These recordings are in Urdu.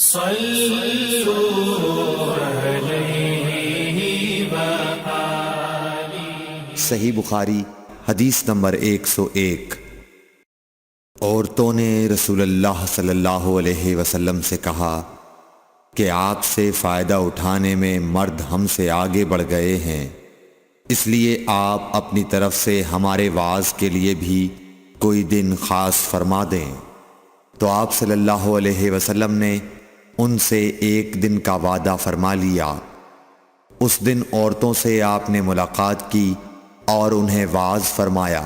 صحیح بخاری حدیث نمبر 101۔ عورتوں نے رسول اللہ صلی اللہ علیہ وسلم سے کہا کہ آپ سے فائدہ اٹھانے میں مرد ہم سے آگے بڑھ گئے ہیں، اس لیے آپ اپنی طرف سے ہمارے وعظ کے لیے بھی کوئی دن خاص فرما دیں۔ تو آپ صلی اللہ علیہ وسلم نے ان سے ایک دن کا وعدہ فرما لیا۔ اس دن عورتوں سے آپ نے ملاقات کی اور انہیں وعظ فرمایا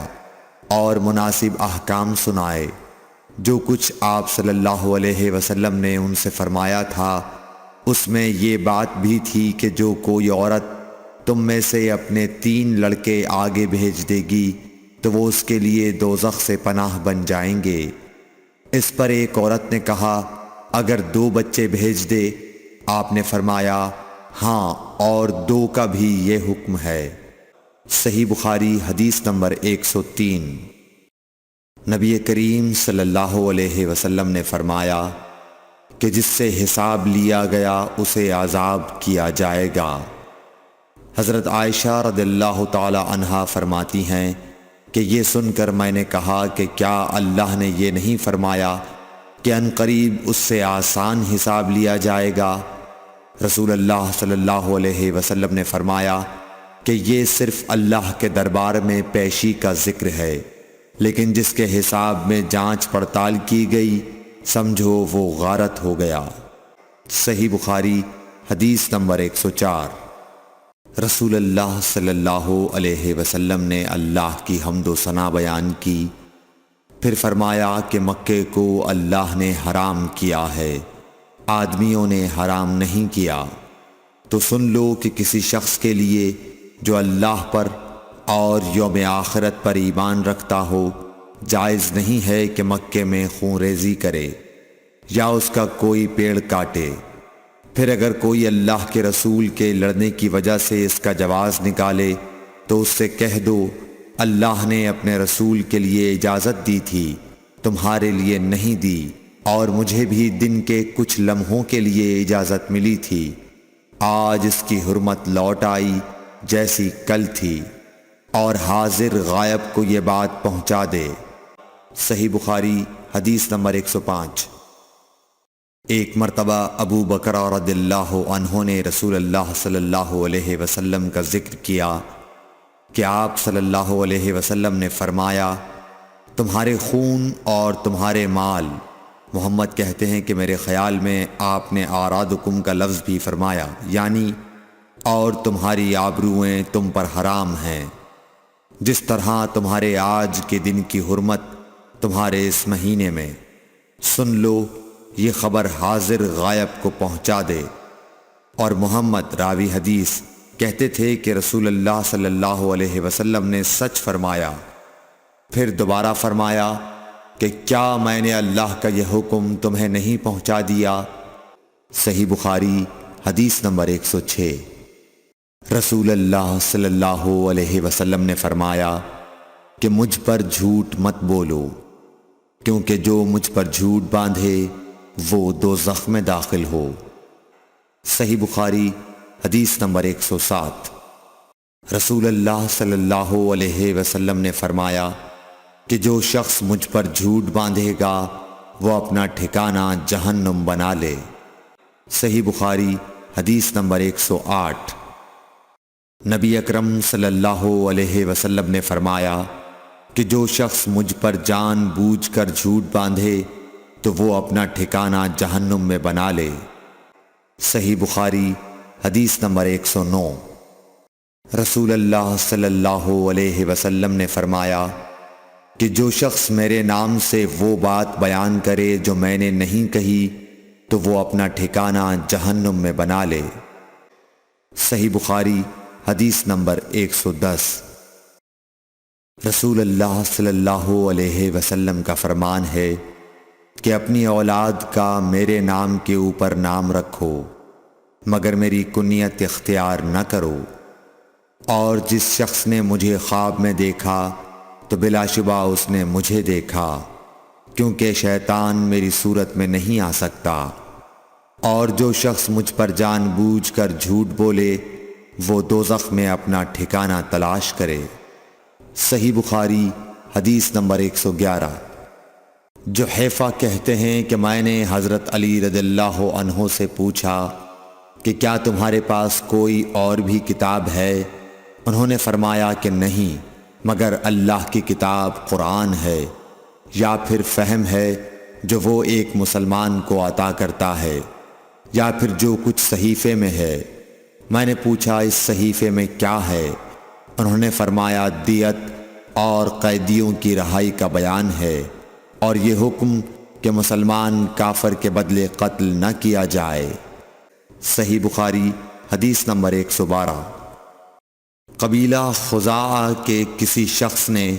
اور مناسب احکام سنائے۔ جو کچھ آپ صلی اللہ علیہ وسلم نے ان سے فرمایا تھا اس میں یہ بات بھی تھی کہ جو کوئی عورت تم میں سے اپنے 3 لڑکے آگے بھیج دے گی تو وہ اس کے لیے دوزخ سے پناہ بن جائیں گے۔ اس پر ایک عورت نے کہا اگر 2 بچے بھیج دے؟ آپ نے فرمایا ہاں، اور 2 کا بھی یہ حکم ہے۔ صحیح بخاری حدیث نمبر 103۔ نبی کریم صلی اللہ علیہ وسلم نے فرمایا کہ جس سے حساب لیا گیا اسے عذاب کیا جائے گا۔ حضرت عائشہ رضی اللہ تعالی عنہا فرماتی ہیں کہ یہ سن کر میں نے کہا کہ کیا اللہ نے یہ نہیں فرمایا کہ عنقریب اس سے آسان حساب لیا جائے گا؟ رسول اللہ صلی اللہ علیہ وسلم نے فرمایا کہ یہ صرف اللہ کے دربار میں پیشی کا ذکر ہے، لیکن جس کے حساب میں جانچ پڑتال کی گئی سمجھو وہ غارت ہو گیا۔ صحیح بخاری حدیث نمبر 104۔ رسول اللہ صلی اللہ علیہ وسلم نے اللہ کی حمد و ثنا بیان کی، پھر فرمایا کہ مکے کو اللہ نے حرام کیا ہے، آدمیوں نے حرام نہیں کیا۔ تو سن لو کہ کسی شخص کے لیے جو اللہ پر اور یوم آخرت پر ایمان رکھتا ہو جائز نہیں ہے کہ مکے میں خون ریزی کرے یا اس کا کوئی پیڑ کاٹے۔ پھر اگر کوئی اللہ کے رسول کے لڑنے کی وجہ سے اس کا جواز نکالے تو اس سے کہہ دو اللہ نے اپنے رسول کے لیے اجازت دی تھی، تمہارے لیے نہیں دی، اور مجھے بھی دن کے کچھ لمحوں کے لیے اجازت ملی تھی، آج اس کی حرمت لوٹ آئی جیسی کل تھی، اور حاضر غائب کو یہ بات پہنچا دے۔ صحیح بخاری حدیث نمبر 105۔ ایک مرتبہ ابو بکر رضی اللہ عنہ نے رسول اللہ صلی اللہ علیہ وسلم کا ذکر کیا کہ آپ صلی اللہ علیہ وسلم نے فرمایا تمہارے خون اور تمہارے مال، محمد کہتے ہیں کہ میرے خیال میں آپ نے اعراضکم کا لفظ بھی فرمایا، یعنی اور تمہاری آبروئیں تم پر حرام ہیں، جس طرح تمہارے آج کے دن کی حرمت تمہارے اس مہینے میں۔ سن لو یہ خبر حاضر غائب کو پہنچا دے۔ اور محمد راوی حدیث کہتے تھے کہ رسول اللہ صلی اللہ علیہ وسلم نے سچ فرمایا۔ پھر دوبارہ فرمایا کہ کیا میں نے اللہ کا یہ حکم تمہیں نہیں پہنچا دیا؟ صحیح بخاری حدیث نمبر 106۔ رسول اللہ صلی اللہ علیہ وسلم نے فرمایا کہ مجھ پر جھوٹ مت بولو، کیونکہ جو مجھ پر جھوٹ باندھے وہ دوزخ میں داخل ہو۔ صحیح بخاری حدیث نمبر 107۔ رسول اللہ صلی اللہ علیہ وسلم نے فرمایا کہ جو شخص مجھ پر جھوٹ باندھے گا وہ اپنا ٹھکانہ جہنم بنا لے۔ صحیح بخاری حدیث نمبر 108۔ نبی اکرم صلی اللہ علیہ وسلم نے فرمایا کہ جو شخص مجھ پر جان بوجھ کر جھوٹ باندھے تو وہ اپنا ٹھکانہ جہنم میں بنا لے۔ صحیح بخاری حدیث نمبر 109۔ رسول اللہ صلی اللہ علیہ وسلم نے فرمایا کہ جو شخص میرے نام سے وہ بات بیان کرے جو میں نے نہیں کہی تو وہ اپنا ٹھکانہ جہنم میں بنا لے۔ صحیح بخاری حدیث نمبر 110۔ رسول اللہ صلی اللہ علیہ وسلم کا فرمان ہے کہ اپنی اولاد کا میرے نام کے اوپر نام رکھو مگر میری کنیت اختیار نہ کرو، اور جس شخص نے مجھے خواب میں دیکھا تو بلا شبہ اس نے مجھے دیکھا، کیونکہ شیطان میری صورت میں نہیں آ سکتا۔ اور جو شخص مجھ پر جان بوجھ کر جھوٹ بولے وہ دوزخ میں اپنا ٹھکانہ تلاش کرے۔ صحیح بخاری حدیث نمبر 111۔ جحیفہ کہتے ہیں کہ میں نے حضرت علی رضی اللہ عنہ سے پوچھا کہ کیا تمہارے پاس کوئی اور بھی کتاب ہے؟ انہوں نے فرمایا کہ نہیں مگر اللہ کی کتاب قرآن ہے، یا پھر فہم ہے جو وہ ایک مسلمان کو عطا کرتا ہے، یا پھر جو کچھ صحیفے میں ہے۔ میں نے پوچھا اس صحیفے میں کیا ہے؟ انہوں نے فرمایا دیت اور قیدیوں کی رہائی کا بیان ہے، اور یہ حکم کہ مسلمان کافر کے بدلے قتل نہ کیا جائے۔ صحیح بخاری حدیث نمبر 112۔ قبیلہ خزاعہ کے کسی شخص نے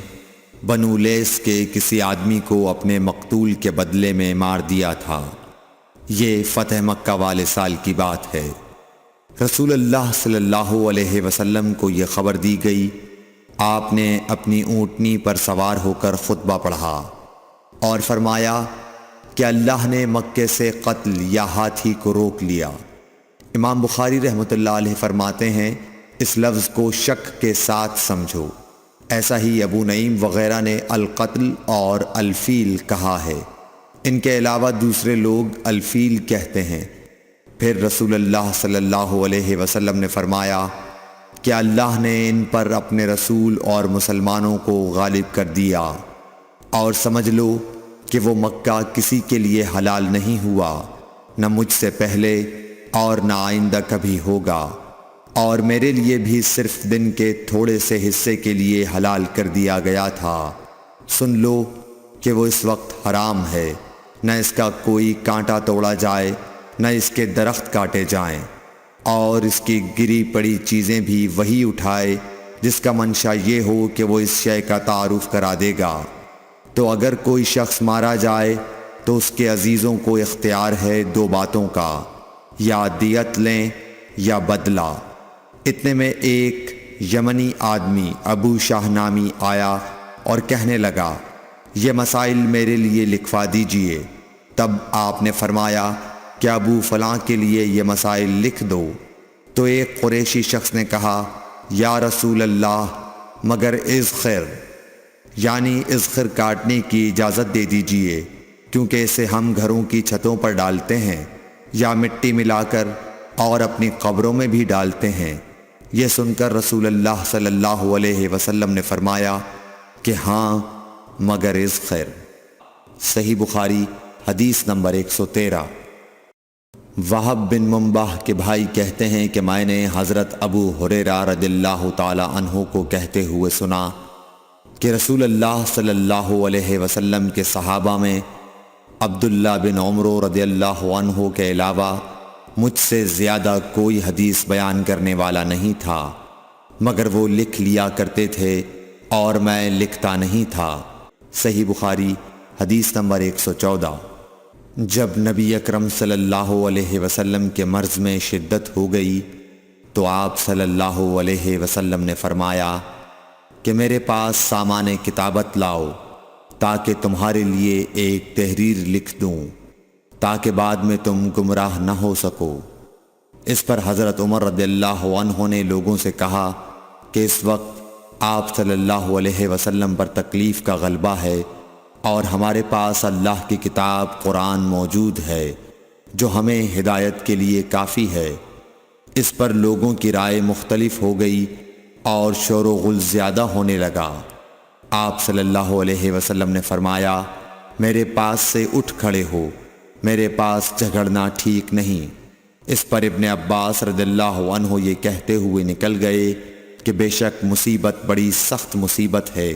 بنو لیس کے کسی آدمی کو اپنے مقتول کے بدلے میں مار دیا تھا۔ یہ فتح مکہ والے سال کی بات ہے۔ رسول اللہ صلی اللہ علیہ وسلم کو یہ خبر دی گئی۔ آپ نے اپنی اونٹنی پر سوار ہو کر خطبہ پڑھا اور فرمایا کہ اللہ نے مکے سے قتل یا ہاتھی کو روک لیا۔ امام بخاری رحمۃ اللہ علیہ فرماتے ہیں اس لفظ کو شک کے ساتھ سمجھو۔ ایسا ہی ابو نعیم وغیرہ نے القتل اور الفیل کہا ہے۔ ان کے علاوہ دوسرے لوگ الفیل کہتے ہیں۔ پھر رسول اللہ صلی اللہ علیہ وسلم نے فرمایا کہ اللہ نے ان پر اپنے رسول اور مسلمانوں کو غالب کر دیا، اور سمجھ لو کہ وہ مکہ کسی کے لیے حلال نہیں ہوا، نہ مجھ سے پہلے اور نہ آئندہ کبھی ہوگا، اور میرے لیے بھی صرف دن کے تھوڑے سے حصے کے لیے حلال کر دیا گیا تھا۔ سن لو کہ وہ اس وقت حرام ہے، نہ اس کا کوئی کانٹا توڑا جائے نہ اس کے درخت کاٹے جائیں، اور اس کی گری پڑی چیزیں بھی وہی اٹھائے جس کا منشا یہ ہو کہ وہ اس شے کا تعارف کرا دے گا۔ تو اگر کوئی شخص مارا جائے تو اس کے عزیزوں کو اختیار ہے دو باتوں کا، یا دیت لیں یا بدلہ۔ اتنے میں ایک یمنی آدمی ابو شاہ نامی آیا اور کہنے لگا یہ مسائل میرے لیے لکھوا دیجئے۔ تب آپ نے فرمایا کہ ابو فلاں کے لیے یہ مسائل لکھ دو۔ تو ایک قریشی شخص نے کہا یا رسول اللہ مگر اذخر، یعنی اذخر کاٹنے کی اجازت دے دیجئے، کیونکہ اسے ہم گھروں کی چھتوں پر ڈالتے ہیں یا مٹی ملا کر اور اپنی قبروں میں بھی ڈالتے ہیں۔ یہ سن کر رسول اللہ صلی اللہ علیہ وسلم نے فرمایا کہ ہاں مگر اذخر۔ صحیح بخاری حدیث نمبر 113۔ وہب بن منبح کے بھائی کہتے ہیں کہ میں نے حضرت ابو ہریرہ رضی اللہ تعالی عنہ کو کہتے ہوئے سنا کہ رسول اللہ صلی اللہ علیہ وسلم کے صحابہ میں عبداللہ بن عمر رضی اللہ عنہ کے علاوہ مجھ سے زیادہ کوئی حدیث بیان کرنے والا نہیں تھا، مگر وہ لکھ لیا کرتے تھے اور میں لکھتا نہیں تھا۔ صحیح بخاری حدیث نمبر 114۔ جب نبی اکرم صلی اللہ علیہ وسلم کے مرض میں شدت ہو گئی تو آپ صلی اللہ علیہ وسلم نے فرمایا کہ میرے پاس سامان کتابت لاؤ تاکہ تمہارے لیے ایک تحریر لکھ دوں تاکہ بعد میں تم گمراہ نہ ہو سکو۔ اس پر حضرت عمر رضی اللہ عنہ نے لوگوں سے کہا کہ اس وقت آپ صلی اللہ علیہ وسلم پر تکلیف کا غلبہ ہے اور ہمارے پاس اللہ کی کتاب قرآن موجود ہے جو ہمیں ہدایت کے لیے کافی ہے۔ اس پر لوگوں کی رائے مختلف ہو گئی اور شور و غل زیادہ ہونے لگا۔ آپ صلی اللہ علیہ وسلم نے فرمایا میرے پاس سے اٹھ کھڑے ہو، میرے پاس جھگڑنا ٹھیک نہیں۔ اس پر ابن عباس رضی اللہ عنہ یہ کہتے ہوئے نکل گئے کہ بے شک مصیبت بڑی سخت مصیبت ہے،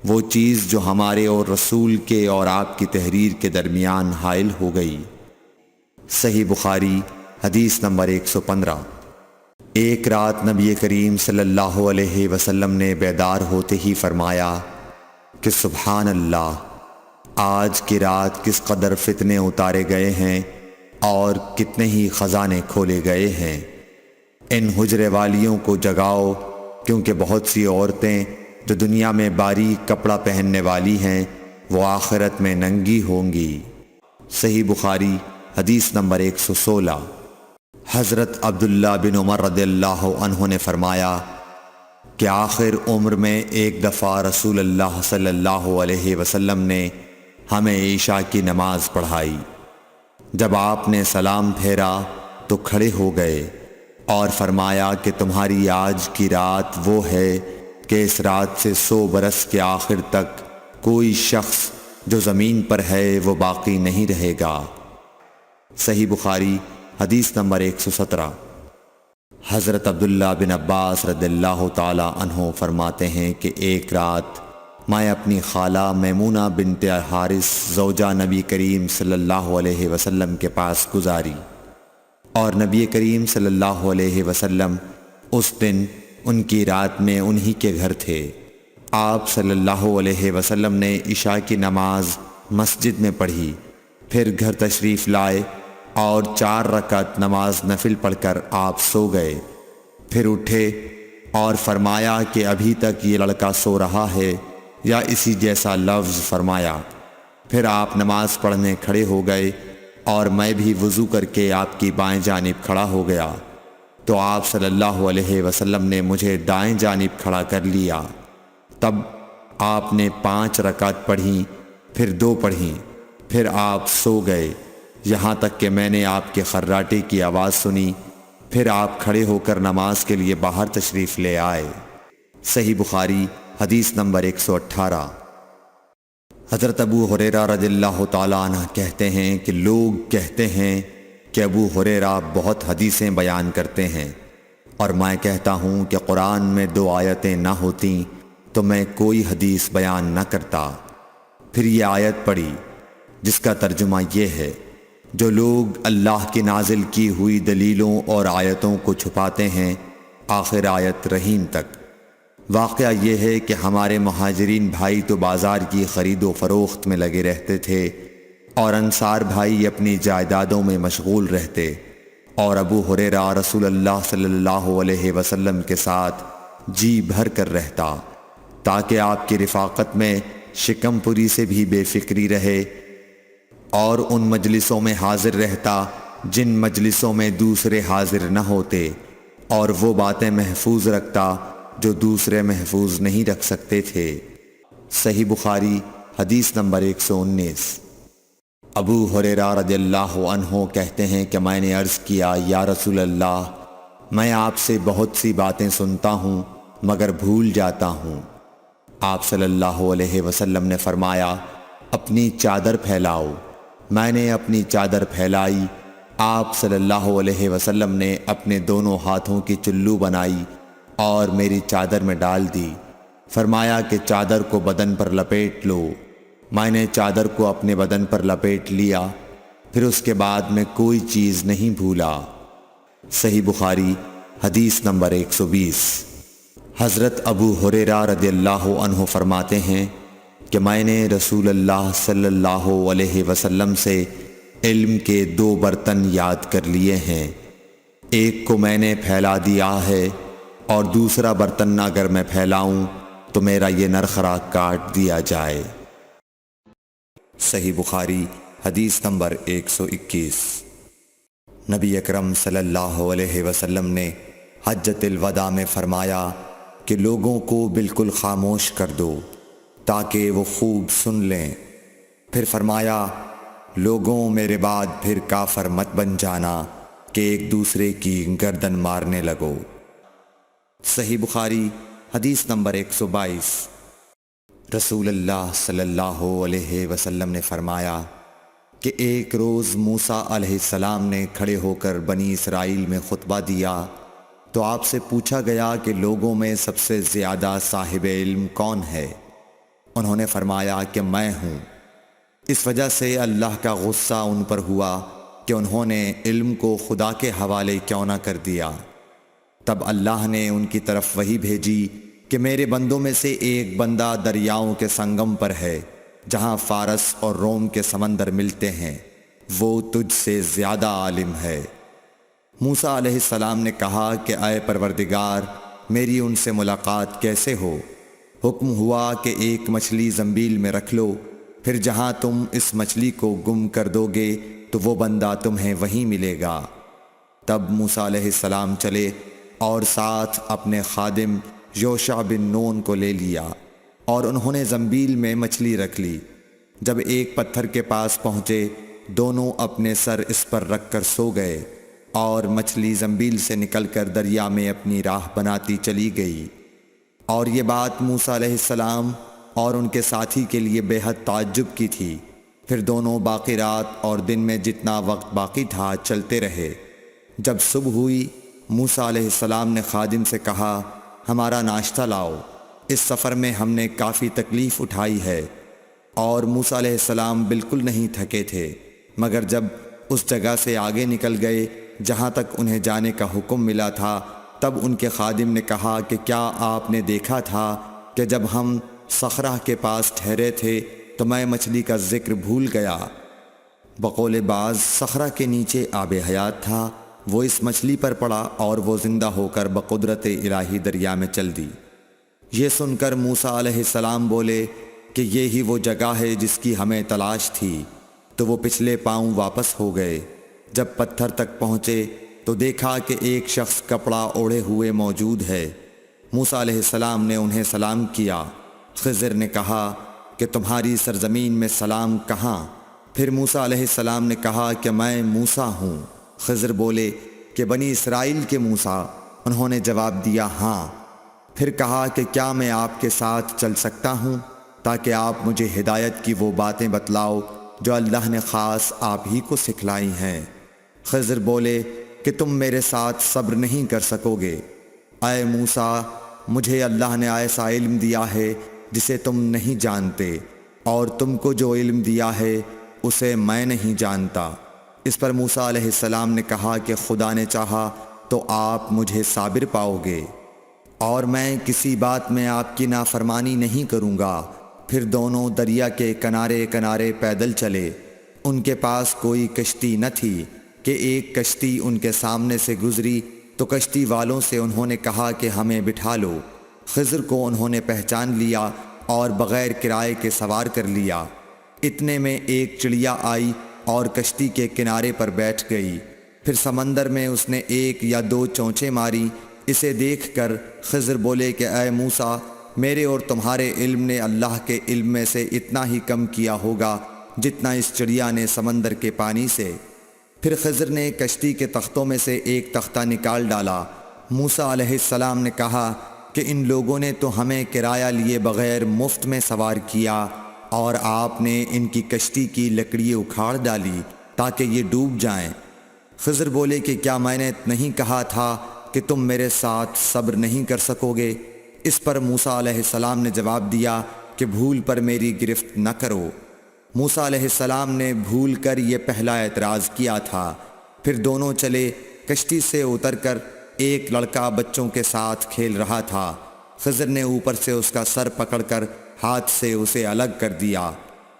وہ چیز جو ہمارے اور رسول کے اور آپ کی تحریر کے درمیان حائل ہو گئی۔ صحیح بخاری حدیث نمبر 115۔ ایک رات نبی کریم صلی اللہ علیہ وسلم نے بیدار ہوتے ہی فرمایا کہ سبحان اللہ، آج کی رات کس قدر فتنے اتارے گئے ہیں اور کتنے ہی خزانے کھولے گئے ہیں۔ ان حجرے والیوں کو جگاؤ، کیونکہ بہت سی عورتیں جو دنیا میں باریک کپڑا پہننے والی ہیں وہ آخرت میں ننگی ہوں گی۔ صحیح بخاری حدیث نمبر 116۔ حضرت عبداللہ بن عمر رضی اللہ عنہ نے فرمایا کہ آخر عمر میں ایک دفعہ رسول اللہ صلی اللہ علیہ وسلم نے ہمیں عشاء کی نماز پڑھائی۔ جب آپ نے سلام پھیرا تو کھڑے ہو گئے اور فرمایا کہ تمہاری آج کی رات وہ ہے کہ اس رات سے 100 برس کے آخر تک کوئی شخص جو زمین پر ہے وہ باقی نہیں رہے گا۔ صحیح بخاری حدیث نمبر 117۔ حضرت عبداللہ بن عباس رضی اللہ تعالی عنہ فرماتے ہیں کہ ایک رات میں اپنی خالہ میمونہ بنت حارث زوجہ نبی کریم صلی اللہ علیہ وسلم کے پاس گزاری، اور نبی کریم صلی اللہ علیہ وسلم اس دن ان کی رات میں انہی کے گھر تھے۔ آپ صلی اللہ علیہ وسلم نے عشاء کی نماز مسجد میں پڑھی، پھر گھر تشریف لائے اور 4 رکعت نماز نفل پڑھ کر آپ سو گئے۔ پھر اٹھے اور فرمایا کہ ابھی تک یہ لڑکا سو رہا ہے یا اسی جیسا لفظ فرمایا۔ پھر آپ نماز پڑھنے کھڑے ہو گئے اور میں بھی وضو کر کے آپ کی بائیں جانب کھڑا ہو گیا، تو آپ صلی اللہ علیہ وسلم نے مجھے دائیں جانب کھڑا کر لیا۔ تب آپ نے 5 رکعت پڑھیں، پھر 2 پڑھیں، پھر آپ سو گئے، یہاں تک کہ میں نے آپ کے خراٹے کی آواز سنی۔ پھر آپ کھڑے ہو کر نماز کے لیے باہر تشریف لے آئے۔ صحیح بخاری حدیث نمبر 118۔ حضرت ابو ہریرہ رضی اللہ تعالیٰ عنہ کہتے ہیں کہ لوگ کہتے ہیں کہ ابو ہریرہ بہت حدیثیں بیان کرتے ہیں، اور میں کہتا ہوں کہ قرآن میں 2 آیتیں نہ ہوتیں تو میں کوئی حدیث بیان نہ کرتا۔ پھر یہ آیت پڑھی جس کا ترجمہ یہ ہے، جو لوگ اللہ کی نازل کی ہوئی دلیلوں اور آیتوں کو چھپاتے ہیں، آخر آیت رحیم تک۔ واقعہ یہ ہے کہ ہمارے مہاجرین بھائی تو بازار کی خرید و فروخت میں لگے رہتے تھے، اور انصار بھائی اپنی جائیدادوں میں مشغول رہتے، اور ابو ہریرہ رسول اللہ صلی اللہ علیہ وسلم کے ساتھ جی بھر کر رہتا، تاکہ آپ کی رفاقت میں شکم پوری سے بھی بے فکری رہے، اور ان مجلسوں میں حاضر رہتا جن مجلسوں میں دوسرے حاضر نہ ہوتے، اور وہ باتیں محفوظ رکھتا جو دوسرے محفوظ نہیں رکھ سکتے تھے۔ صحیح بخاری حدیث نمبر 119۔ ابو ہریرہ رضی اللہ عنہ کہتے ہیں کہ میں نے عرض کیا، یا رسول اللہ، میں آپ سے بہت سی باتیں سنتا ہوں مگر بھول جاتا ہوں۔ آپ صلی اللہ علیہ وسلم نے فرمایا، اپنی چادر پھیلاؤ۔ میں نے اپنی چادر پھیلائی۔ آپ صلی اللہ علیہ وسلم نے اپنے دونوں ہاتھوں کی چلو بنائی اور میری چادر میں ڈال دی۔ فرمایا کہ چادر کو بدن پر لپیٹ لو۔ میں نے چادر کو اپنے بدن پر لپیٹ لیا، پھر اس کے بعد میں کوئی چیز نہیں بھولا۔ صحیح بخاری حدیث نمبر 120۔ حضرت ابو ہریرہ رضی اللہ عنہ فرماتے ہیں کہ میں نے رسول اللہ صلی اللہ علیہ وسلم سے علم کے 2 برتن یاد کر لیے ہیں، ایک کو میں نے پھیلا دیا ہے، اور دوسرا برتن اگر میں پھیلاؤں تو میرا یہ نرخرا کاٹ دیا جائے۔ صحیح بخاری حدیث نمبر 121۔ نبی اکرم صلی اللہ علیہ وسلم نے حجۃ الوداع میں فرمایا کہ لوگوں کو بالکل خاموش کر دو تاکہ وہ خوب سن لیں۔ پھر فرمایا، لوگوں میرے بعد پھر کافر مت بن جانا کہ ایک دوسرے کی گردن مارنے لگو۔ صحیح بخاری حدیث نمبر 122۔ رسول اللہ صلی اللہ علیہ وسلم نے فرمایا کہ ایک روز موسیٰ علیہ السلام نے کھڑے ہو کر بنی اسرائیل میں خطبہ دیا، تو آپ سے پوچھا گیا کہ لوگوں میں سب سے زیادہ صاحب علم کون ہے؟ انہوں نے فرمایا کہ میں ہوں۔ اس وجہ سے اللہ کا غصہ ان پر ہوا کہ انہوں نے علم کو خدا کے حوالے کیوں نہ کر دیا۔ تب اللہ نے ان کی طرف وحی بھیجی کہ میرے بندوں میں سے ایک بندہ دریاؤں کے سنگم پر ہے، جہاں فارس اور روم کے سمندر ملتے ہیں، وہ تجھ سے زیادہ عالم ہے۔ موسیٰ علیہ السلام نے کہا کہ اے پروردگار، میری ان سے ملاقات کیسے ہو؟ حکم ہوا کہ ایک مچھلی زنبیل میں رکھ لو، پھر جہاں تم اس مچھلی کو گم کر دو گے تو وہ بندہ تمہیں وہیں ملے گا۔ تب موسیٰ علیہ السلام چلے اور ساتھ اپنے خادم یوشع بن نون کو لے لیا، اور انہوں نے زنبیل میں مچھلی رکھ لی۔ جب ایک پتھر کے پاس پہنچے، دونوں اپنے سر اس پر رکھ کر سو گئے، اور مچھلی زنبیل سے نکل کر دریا میں اپنی راہ بناتی چلی گئی۔ اور یہ بات موسیٰ علیہ السلام اور ان کے ساتھی کے لیے بے حد تعجب کی تھی۔ پھر دونوں باقی رات اور دن میں جتنا وقت باقی تھا چلتے رہے۔ جب صبح ہوئی، موسیٰ علیہ السلام نے خادم سے کہا، ہمارا ناشتہ لاؤ، اس سفر میں ہم نے کافی تکلیف اٹھائی ہے۔ اور موسیٰ علیہ السلام بالکل نہیں تھکے تھے، مگر جب اس جگہ سے آگے نکل گئے جہاں تک انہیں جانے کا حکم ملا تھا، تب ان کے خادم نے کہا کہ کیا آپ نے دیکھا تھا کہ جب ہم صخرہ کے پاس ٹھہرے تھے تو میں مچھلی کا ذکر بھول گیا۔ بقول بعض صخرہ کے نیچے آب حیات تھا، وہ اس مچھلی پر پڑا اور وہ زندہ ہو کر بقدرت الہی دریا میں چل دی۔ یہ سن کر موسیٰ علیہ السلام بولے کہ یہی وہ جگہ ہے جس کی ہمیں تلاش تھی، تو وہ پچھلے پاؤں واپس ہو گئے۔ جب پتھر تک پہنچے تو دیکھا کہ ایک شخص کپڑا اوڑھے ہوئے موجود ہے۔ موسیٰ علیہ السلام نے انہیں سلام کیا۔ خضر نے کہا کہ تمہاری سرزمین میں سلام کہاں؟ پھر موسیٰ علیہ السلام نے کہا کہ میں موسیٰ ہوں۔ خضر بولے کہ بنی اسرائیل کے موسیٰ؟ انہوں نے جواب دیا ہاں۔ پھر کہا کہ کیا میں آپ کے ساتھ چل سکتا ہوں تاکہ آپ مجھے ہدایت کی وہ باتیں بتلاؤ جو اللہ نے خاص آپ ہی کو سکھلائی ہیں۔ خضر بولے کہ تم میرے ساتھ صبر نہیں کر سکو گے۔ اے موسیٰ، مجھے اللہ نے ایسا علم دیا ہے جسے تم نہیں جانتے، اور تم کو جو علم دیا ہے اسے میں نہیں جانتا۔ اس پر موسیٰ علیہ السلام نے کہا کہ خدا نے چاہا تو آپ مجھے صابر پاؤ گے، اور میں کسی بات میں آپ کی نافرمانی نہیں کروں گا۔ پھر دونوں دریا کے کنارے کنارے پیدل چلے۔ ان کے پاس کوئی کشتی نہ تھی کہ ایک کشتی ان کے سامنے سے گزری تو کشتی والوں سے انہوں نے کہا کہ ہمیں بٹھا لو۔ خضر کو انہوں نے پہچان لیا اور بغیر کرائے کے سوار کر لیا۔ اتنے میں ایک چڑیا آئی اور کشتی کے کنارے پر بیٹھ گئی۔ پھر سمندر میں اس نے ایک یا دو چونچیں ماری۔ اسے دیکھ کر خضر بولے کہ اے موسیٰ، میرے اور تمہارے علم نے اللہ کے علم میں سے اتنا ہی کم کیا ہوگا جتنا اس چڑیا نے سمندر کے پانی سے۔ پھر خضر نے کشتی کے تختوں میں سے ایک تختہ نکال ڈالا۔ موسیٰ علیہ السلام نے کہا کہ ان لوگوں نے تو ہمیں کرایہ لیے بغیر مفت میں سوار کیا، اور آپ نے ان کی کشتی کی لکڑی اکھاڑ ڈالی تاکہ یہ ڈوب جائیں۔ خضر بولے کہ کیا میں نے نہیں کہا تھا کہ تم میرے ساتھ صبر نہیں کر سکو گے؟ اس پر موسیٰ علیہ السلام نے جواب دیا کہ بھول پر میری گرفت نہ کرو۔ موسیٰ علیہ السلام نے بھول کر یہ پہلا اعتراض کیا تھا۔ پھر دونوں چلے۔ کشتی سے اتر کر ایک لڑکا بچوں کے ساتھ کھیل رہا تھا۔ خضر نے اوپر سے اس کا سر پکڑ کر ہاتھ سے اسے الگ کر دیا۔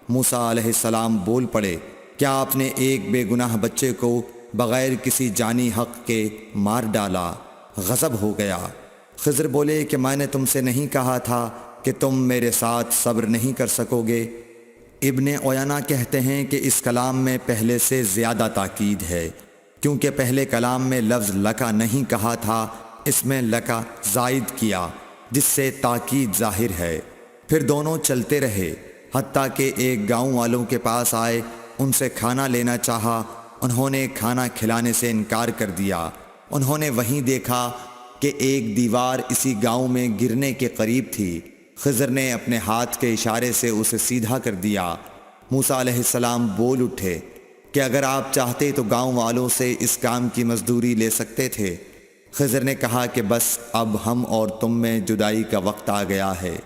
موسیٰ علیہ السلام بول پڑے، کیا آپ نے ایک بے گناہ بچے کو بغیر کسی جانی حق کے مار ڈالا؟ غضب ہو گیا۔ خضر بولے کہ میں نے تم سے نہیں کہا تھا کہ تم میرے ساتھ صبر نہیں کر سکو گے؟ ابن عیینہ کہتے ہیں کہ اس کلام میں پہلے سے زیادہ تاکید ہے، کیونکہ پہلے کلام میں لفظ لکا نہیں کہا تھا، اس میں لکا زائد کیا، جس سے تاکید ظاہر ہے۔ پھر دونوں چلتے رہے، حتیٰ کہ ایک گاؤں والوں کے پاس آئے، ان سے کھانا لینا چاہا۔ انہوں نے کھانا کھلانے سے انکار کر دیا۔ انہوں نے وہیں دیکھا کہ ایک دیوار اسی گاؤں میں گرنے کے قریب تھی۔ خضر نے اپنے ہاتھ کے اشارے سے اسے سیدھا کر دیا۔ موسیٰ علیہ السلام بول اٹھے کہ اگر آپ چاہتے تو گاؤں والوں سے اس کام کی مزدوری لے سکتے تھے۔ خضر نے کہا کہ بس اب ہم اور تم میں جدائی کا وقت آ گیا ہے۔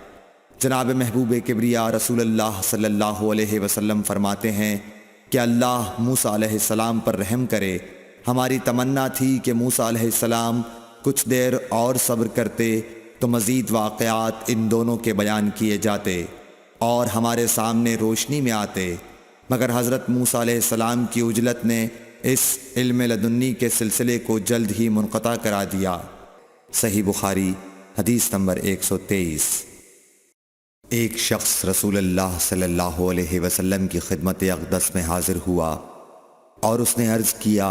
جناب محبوب کبریا رسول اللہ صلی اللہ علیہ وسلم فرماتے ہیں کہ اللہ موسیٰ علیہ السلام پر رحم کرے۔ ہماری تمنا تھی کہ موسیٰ علیہ السلام کچھ دیر اور صبر کرتے تو مزید واقعات ان دونوں کے بیان کیے جاتے اور ہمارے سامنے روشنی میں آتے، مگر حضرت موسیٰ علیہ السلام کی عجلت نے اس علم لدنی کے سلسلے کو جلد ہی منقطع کرا دیا۔ صحیح بخاری حدیث نمبر 123۔ ایک شخص رسول اللہ صلی اللہ علیہ وسلم کی خدمت اقدس میں حاضر ہوا۔ اور اس نے عرض کیا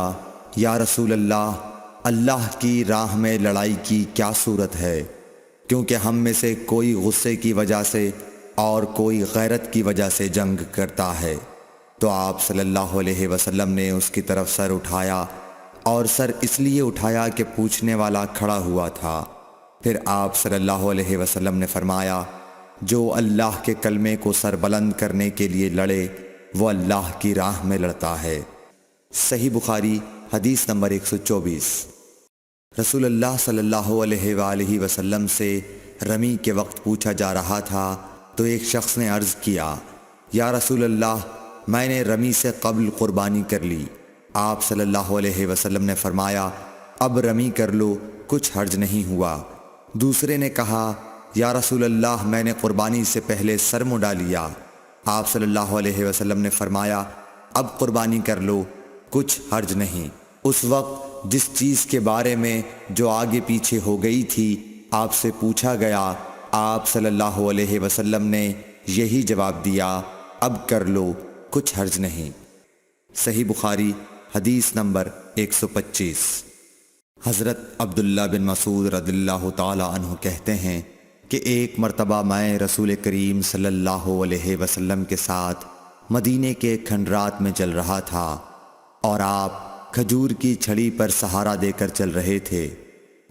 یا رسول اللہ کی راہ میں لڑائی کی کیا صورت ہے؟ کیونکہ ہم میں سے کوئی غصے کی وجہ سے اور کوئی غیرت کی وجہ سے جنگ کرتا ہے۔ تو آپ صلی اللہ علیہ وسلم نے اس کی طرف سر اٹھایا، اور سر اس لیے اٹھایا کہ پوچھنے والا کھڑا ہوا تھا۔ پھر آپ صلی اللہ علیہ وسلم نے فرمایا، جو اللہ کے کلمے کو سر بلند کرنے کے لیے لڑے وہ اللہ کی راہ میں لڑتا ہے۔ صحیح بخاری حدیث نمبر 124۔ رسول اللہ صلی اللہ علیہ وآلہ وسلم سے رمی کے وقت پوچھا جا رہا تھا تو ایک شخص نے عرض کیا، یا رسول اللہ میں نے رمی سے قبل قربانی کر لی۔ آپ صلی اللہ علیہ وسلم نے فرمایا، اب رمی کر لو، کچھ حرج نہیں ہوا۔ دوسرے نے کہا، یا رسول اللہ میں نے قربانی سے پہلے سر منڈا لیا۔ آپ صلی اللہ علیہ وسلم نے فرمایا، اب قربانی کر لو، کچھ حرج نہیں۔ اس وقت جس چیز کے بارے میں جو آگے پیچھے ہو گئی تھی آپ سے پوچھا گیا، آپ صلی اللہ علیہ وسلم نے یہی جواب دیا، اب کر لو، کچھ حرج نہیں۔ صحیح بخاری حدیث نمبر 125۔ حضرت عبداللہ بن مسعود رضی اللہ تعالی عنہ کہتے ہیں کہ ایک مرتبہ میں رسول کریم صلی اللہ علیہ وسلم کے ساتھ مدینے کے کھنڈرات میں چل رہا تھا، اور آپ کھجور کی چھڑی پر سہارا دے کر چل رہے تھے،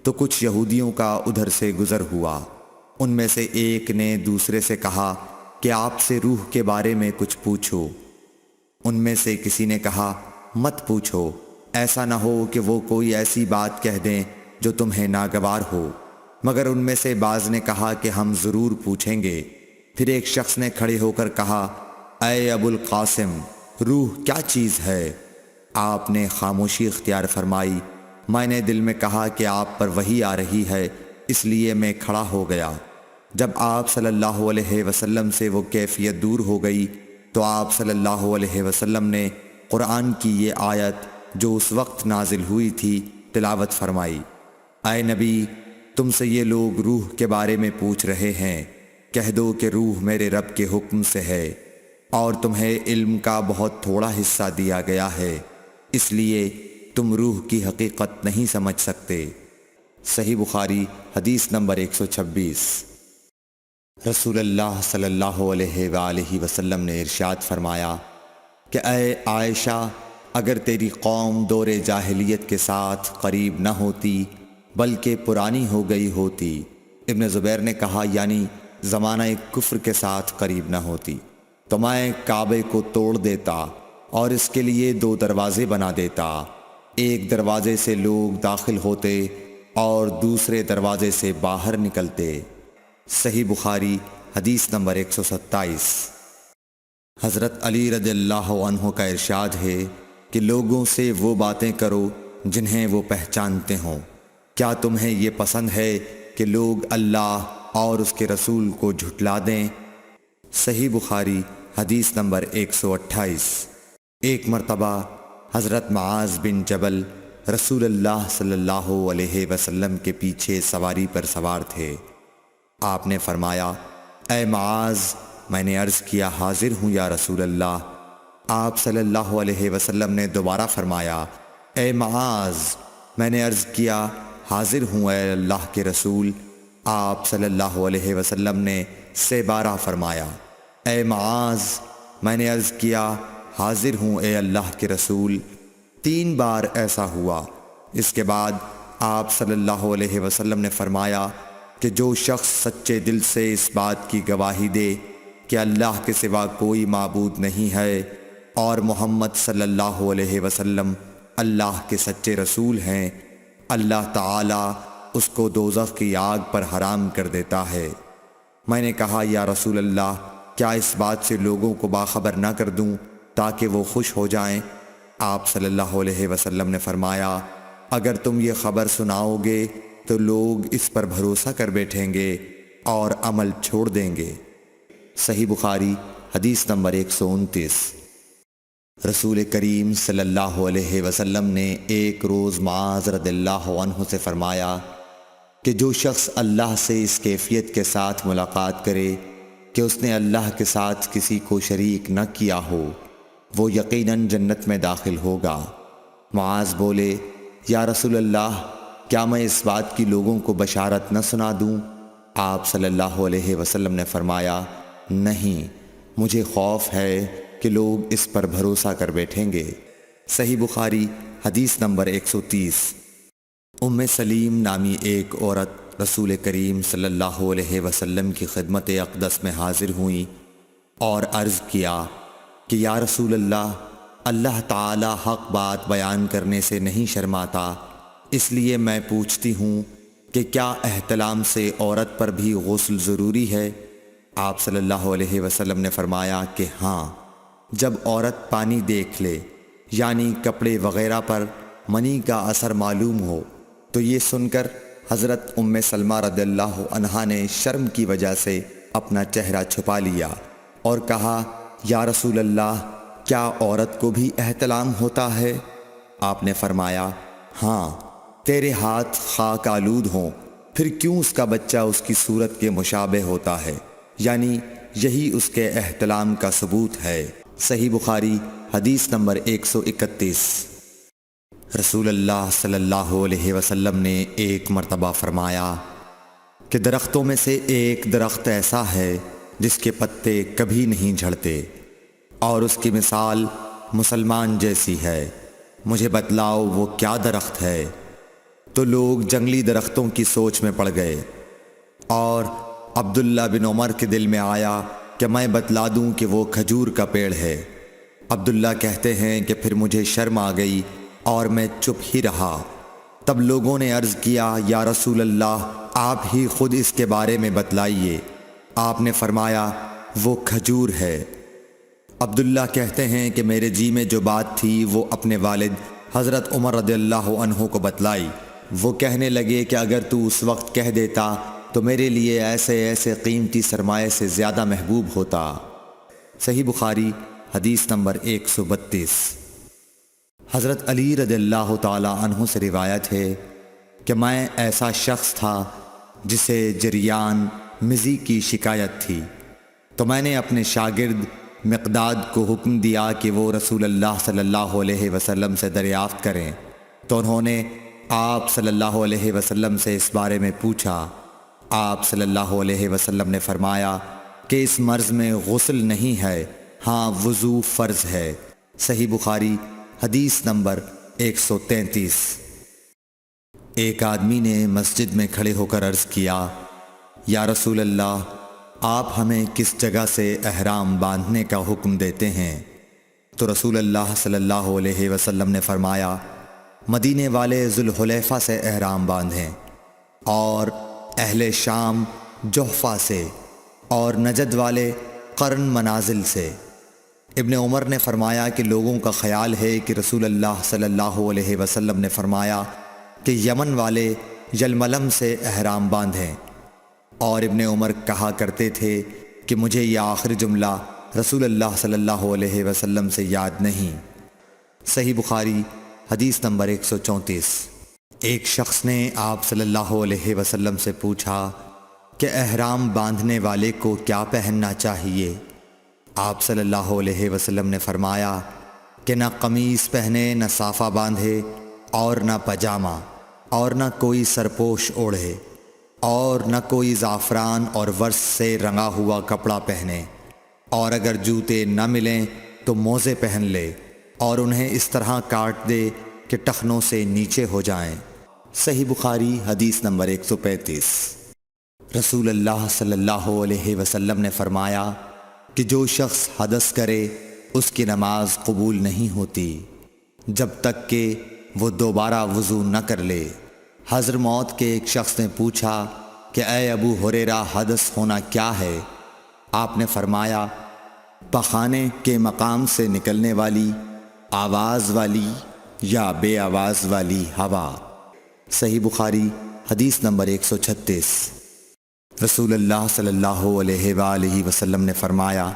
تو کچھ یہودیوں کا ادھر سے گزر ہوا۔ ان میں سے ایک نے دوسرے سے کہا کہ آپ سے روح کے بارے میں کچھ پوچھو۔ ان میں سے کسی نے کہا، مت پوچھو، ایسا نہ ہو کہ وہ کوئی ایسی بات کہہ دیں جو تمہیں ناگوار ہو۔ مگر ان میں سے بعض نے کہا کہ ہم ضرور پوچھیں گے۔ پھر ایک شخص نے کھڑے ہو کر کہا، اے ابو القاسم، روح کیا چیز ہے؟ آپ نے خاموشی اختیار فرمائی۔ میں نے دل میں کہا کہ آپ پر وحی آ رہی ہے، اس لیے میں کھڑا ہو گیا۔ جب آپ صلی اللہ علیہ وسلم سے وہ کیفیت دور ہو گئی تو آپ صلی اللہ علیہ وسلم نے قرآن کی یہ آیت جو اس وقت نازل ہوئی تھی تلاوت فرمائی، اے نبی، تم سے یہ لوگ روح کے بارے میں پوچھ رہے ہیں، کہہ دو کہ روح میرے رب کے حکم سے ہے، اور تمہیں علم کا بہت تھوڑا حصہ دیا گیا ہے، اس لیے تم روح کی حقیقت نہیں سمجھ سکتے۔ صحیح بخاری حدیث نمبر 126۔ رسول اللہ صلی اللہ علیہ وآلہ وسلم نے ارشاد فرمایا کہ اے عائشہ، اگر تیری قوم دور جاہلیت کے ساتھ قریب نہ ہوتی بلکہ پرانی ہو گئی ہوتی، ابن زبیر نے کہا یعنی زمانہ کفر کے ساتھ قریب نہ ہوتی، تو میں کعبے کو توڑ دیتا اور اس کے لیے 2 دروازے بنا دیتا، ایک دروازے سے لوگ داخل ہوتے اور دوسرے دروازے سے باہر نکلتے۔ صحیح بخاری حدیث نمبر 127۔ حضرت علی رضی اللہ عنہ کا ارشاد ہے کہ لوگوں سے وہ باتیں کرو جنہیں وہ پہچانتے ہوں۔ کیا تمہیں یہ پسند ہے کہ لوگ اللہ اور اس کے رسول کو جھٹلا دیں؟ صحیح بخاری حدیث نمبر 128۔ ایک مرتبہ حضرت معاذ بن جبل رسول اللہ صلی اللہ علیہ وسلم کے پیچھے سواری پر سوار تھے۔ آپ نے فرمایا، اے معاذ، میں نے عرض کیا حاضر ہوں یا رسول اللہ۔ آپ صلی اللہ علیہ وسلم نے دوبارہ فرمایا، اے معاذ، میں نے عرض کیا حاضر ہوں اے اللہ کے رسول۔ آپ صلی اللہ علیہ وسلم نے 3 بار فرمایا، اے معاذ، میں نے عرض کیا حاضر ہوں اے اللہ کے رسول۔ 3 بار ایسا ہوا۔ اس کے بعد آپ صلی اللہ علیہ وسلم نے فرمایا کہ جو شخص سچے دل سے اس بات کی گواہی دے کہ اللہ کے سوا کوئی معبود نہیں ہے اور محمد صلی اللہ علیہ وسلم اللہ کے سچے رسول ہیں، اللہ تعالی اس کو دوزخ کی آگ پر حرام کر دیتا ہے۔ میں نے کہا، یا رسول اللہ، کیا اس بات سے لوگوں کو باخبر نہ کر دوں تاکہ وہ خوش ہو جائیں؟ آپ صلی اللہ علیہ وسلم نے فرمایا، اگر تم یہ خبر سناؤ گے تو لوگ اس پر بھروسہ کر بیٹھیں گے اور عمل چھوڑ دیں گے۔ صحیح بخاری حدیث نمبر 129۔ رسول کریم صلی اللہ علیہ وسلم نے ایک روز معاذ رضی اللہ عنہ سے فرمایا کہ جو شخص اللہ سے اس کیفیت کے ساتھ ملاقات کرے کہ اس نے اللہ کے ساتھ کسی کو شریک نہ کیا ہو وہ یقیناً جنت میں داخل ہوگا۔ معاذ بولے، یا رسول اللہ، کیا میں اس بات کی لوگوں کو بشارت نہ سنا دوں؟ آپ صلی اللہ علیہ وسلم نے فرمایا، نہیں، مجھے خوف ہے کہ لوگ اس پر بھروسہ کر بیٹھیں گے۔ صحیح بخاری حدیث نمبر 130۔ ام سلیم نامی ایک عورت رسول کریم صلی اللہ علیہ وسلم کی خدمت اقدس میں حاضر ہوئیں اور عرض کیا کہ یا رسول اللہ، اللہ تعالی حق بات بیان کرنے سے نہیں شرماتا، اس لیے میں پوچھتی ہوں کہ کیا احتلام سے عورت پر بھی غسل ضروری ہے؟ آپ صلی اللہ علیہ وسلم نے فرمایا کہ ہاں، جب عورت پانی دیکھ لے، یعنی کپڑے وغیرہ پر منی کا اثر معلوم ہو۔ تو یہ سن کر حضرت ام سلمہ رضی اللہ عنہا نے شرم کی وجہ سے اپنا چہرہ چھپا لیا اور کہا، یا رسول اللہ، کیا عورت کو بھی احتلام ہوتا ہے؟ آپ نے فرمایا، ہاں، تیرے ہاتھ خاک آلود ہوں، پھر کیوں اس کا بچہ اس کی صورت کے مشابہ ہوتا ہے؟ یعنی یہی اس کے احتلام کا ثبوت ہے۔ صحیح بخاری حدیث نمبر 131۔ رسول اللہ صلی اللہ علیہ وسلم نے ایک مرتبہ فرمایا کہ درختوں میں سے ایک درخت ایسا ہے جس کے پتے کبھی نہیں جھڑتے، اور اس کی مثال مسلمان جیسی ہے، مجھے بتلاؤ وہ کیا درخت ہے؟ تو لوگ جنگلی درختوں کی سوچ میں پڑ گئے، اور عبداللہ بن عمر کے دل میں آیا کہ میں بتلا دوں کہ وہ کھجور کا پیڑ ہے۔ عبداللہ کہتے ہیں کہ پھر مجھے شرم آ گئی اور میں چپ ہی رہا۔ تب لوگوں نے عرض کیا، یا رسول اللہ، آپ ہی خود اس کے بارے میں بتلائیے۔ آپ نے فرمایا، وہ کھجور ہے۔ عبداللہ کہتے ہیں کہ میرے جی میں جو بات تھی وہ اپنے والد حضرت عمر رضی اللہ عنہ کو بتلائی۔ وہ کہنے لگے کہ اگر تو اس وقت کہہ دیتا تو میرے لیے ایسے ایسے قیمتی سرمایے سے زیادہ محبوب ہوتا۔ صحیح بخاری حدیث نمبر 132۔ حضرت علی رضی اللہ تعالی عنہ سے روایت ہے کہ میں ایسا شخص تھا جسے جریان مزی کی شکایت تھی، تو میں نے اپنے شاگرد مقداد کو حکم دیا کہ وہ رسول اللہ صلی اللہ علیہ وسلم سے دریافت کریں، تو انہوں نے آپ صلی اللہ علیہ وسلم سے اس بارے میں پوچھا۔ آپ صلی اللہ علیہ وسلم نے فرمایا کہ اس مرض میں غسل نہیں ہے، ہاں وضو فرض ہے۔ صحیح بخاری حدیث نمبر 133۔ ایک آدمی نے مسجد میں کھڑے ہو کر عرض کیا، یا رسول اللہ، آپ ہمیں کس جگہ سے احرام باندھنے کا حکم دیتے ہیں؟ تو رسول اللہ صلی اللہ علیہ وسلم نے فرمایا، مدینے والے ذوالحلیفہ سے احرام باندھیں، اور اہل شام جحفہ سے، اور نجد والے قرن منازل سے۔ ابن عمر نے فرمایا کہ لوگوں کا خیال ہے کہ رسول اللہ صلی اللہ علیہ وسلم نے فرمایا کہ یمن والے یلملم سے احرام باندھیں، اور ابن عمر کہا کرتے تھے کہ مجھے یہ آخری جملہ رسول اللہ صلی اللہ علیہ وسلم سے یاد نہیں۔ صحیح بخاری حدیث نمبر 134۔ ایک شخص نے آپ صلی اللہ علیہ وسلم سے پوچھا کہ احرام باندھنے والے کو کیا پہننا چاہیے؟ آپ صلی اللہ علیہ وسلم نے فرمایا کہ نہ قمیص پہنے، نہ صافہ باندھے، اور نہ پاجامہ، اور نہ کوئی سرپوش اوڑھے، اور نہ کوئی زعفران اور ورس سے رنگا ہوا کپڑا پہنے، اور اگر جوتے نہ ملیں تو موزے پہن لے، اور انہیں اس طرح کاٹ دے کہ ٹخنوں سے نیچے ہو جائیں۔ صحیح بخاری حدیث نمبر 135۔ رسول اللہ صلی اللہ علیہ وسلم نے فرمایا کہ جو شخص حدث کرے اس کی نماز قبول نہیں ہوتی جب تک کہ وہ دوبارہ وضو نہ کر لے۔ حضر موت کے ایک شخص نے پوچھا کہ اے ابو ہریرہ، حدث ہونا کیا ہے؟ آپ نے فرمایا، پخانے کے مقام سے نکلنے والی آواز والی یا بے آواز والی ہوا۔ صحیح بخاری حدیث نمبر 136۔ رسول اللہ صلی اللہ علیہ وآلہ وسلم نے فرمایا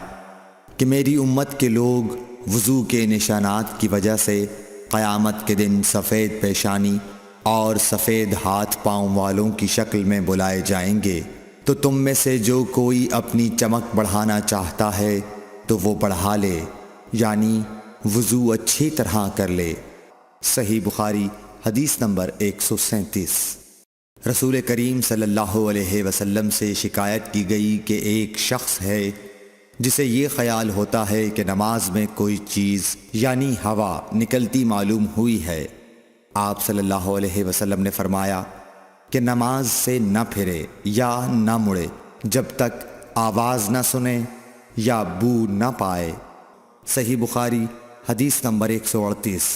کہ میری امت کے لوگ وضو کے نشانات کی وجہ سے قیامت کے دن سفید پیشانی اور سفید ہاتھ پاؤں والوں کی شکل میں بلائے جائیں گے، تو تم میں سے جو کوئی اپنی چمک بڑھانا چاہتا ہے تو وہ بڑھا لے، یعنی وضو اچھی طرح کر لے۔ صحیح بخاری حدیث نمبر 137۔ رسول کریم صلی اللہ علیہ وسلم سے شکایت کی گئی کہ ایک شخص ہے جسے یہ خیال ہوتا ہے کہ نماز میں کوئی چیز یعنی ہوا نکلتی معلوم ہوئی ہے۔ آپ صلی اللہ علیہ وسلم نے فرمایا کہ نماز سے نہ پھرے یا نہ مڑے جب تک آواز نہ سنے یا بو نہ پائے۔ صحیح بخاری حدیث نمبر 138۔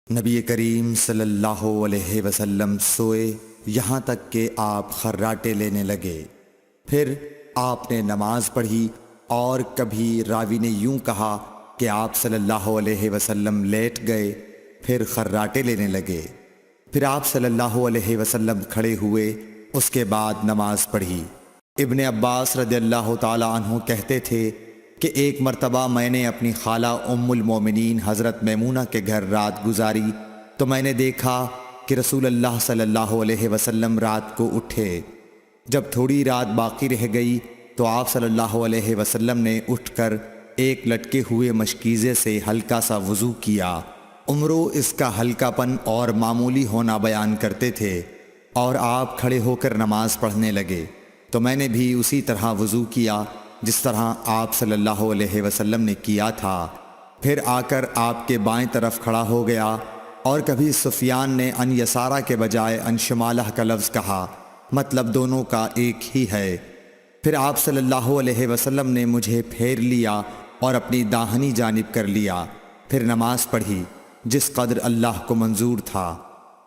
نبی کریم صلی اللہ علیہ وسلم سوئے یہاں تک کہ آپ خراٹے لینے لگے، پھر آپ نے نماز پڑھی، اور کبھی راوی نے یوں کہا کہ آپ صلی اللہ علیہ وسلم لیٹ گئے پھر خراٹے لینے لگے، پھر آپ صلی اللہ علیہ وسلم کھڑے ہوئے، اس کے بعد نماز پڑھی۔ ابن عباس رضی اللہ تعالی عنہ کہتے تھے کہ ایک مرتبہ میں نے اپنی خالہ ام المومنین حضرت میمونہ کے گھر رات گزاری تو میں نے دیکھا کہ رسول اللہ صلی اللہ علیہ وسلم رات کو اٹھے۔ جب تھوڑی رات باقی رہ گئی تو آپ صلی اللہ علیہ وسلم نے اٹھ کر ایک لٹکے ہوئے مشکیزے سے ہلکا سا وضو کیا۔ عمرو اس کا ہلکا پن اور معمولی ہونا بیان کرتے تھے، اور آپ کھڑے ہو کر نماز پڑھنے لگے تو میں نے بھی اسی طرح وضو کیا جس طرح آپ صلی اللہ علیہ وسلم نے کیا تھا، پھر آ کر آپ کے بائیں طرف کھڑا ہو گیا۔ اور کبھی سفیان نے ان یسارہ کے بجائے ان شمالہ کا لفظ کہا، مطلب دونوں کا ایک ہی ہے۔ پھر آپ صلی اللہ علیہ وسلم نے مجھے پھیر لیا اور اپنی داہنی جانب کر لیا، پھر نماز پڑھی جس قدر اللہ کو منظور تھا،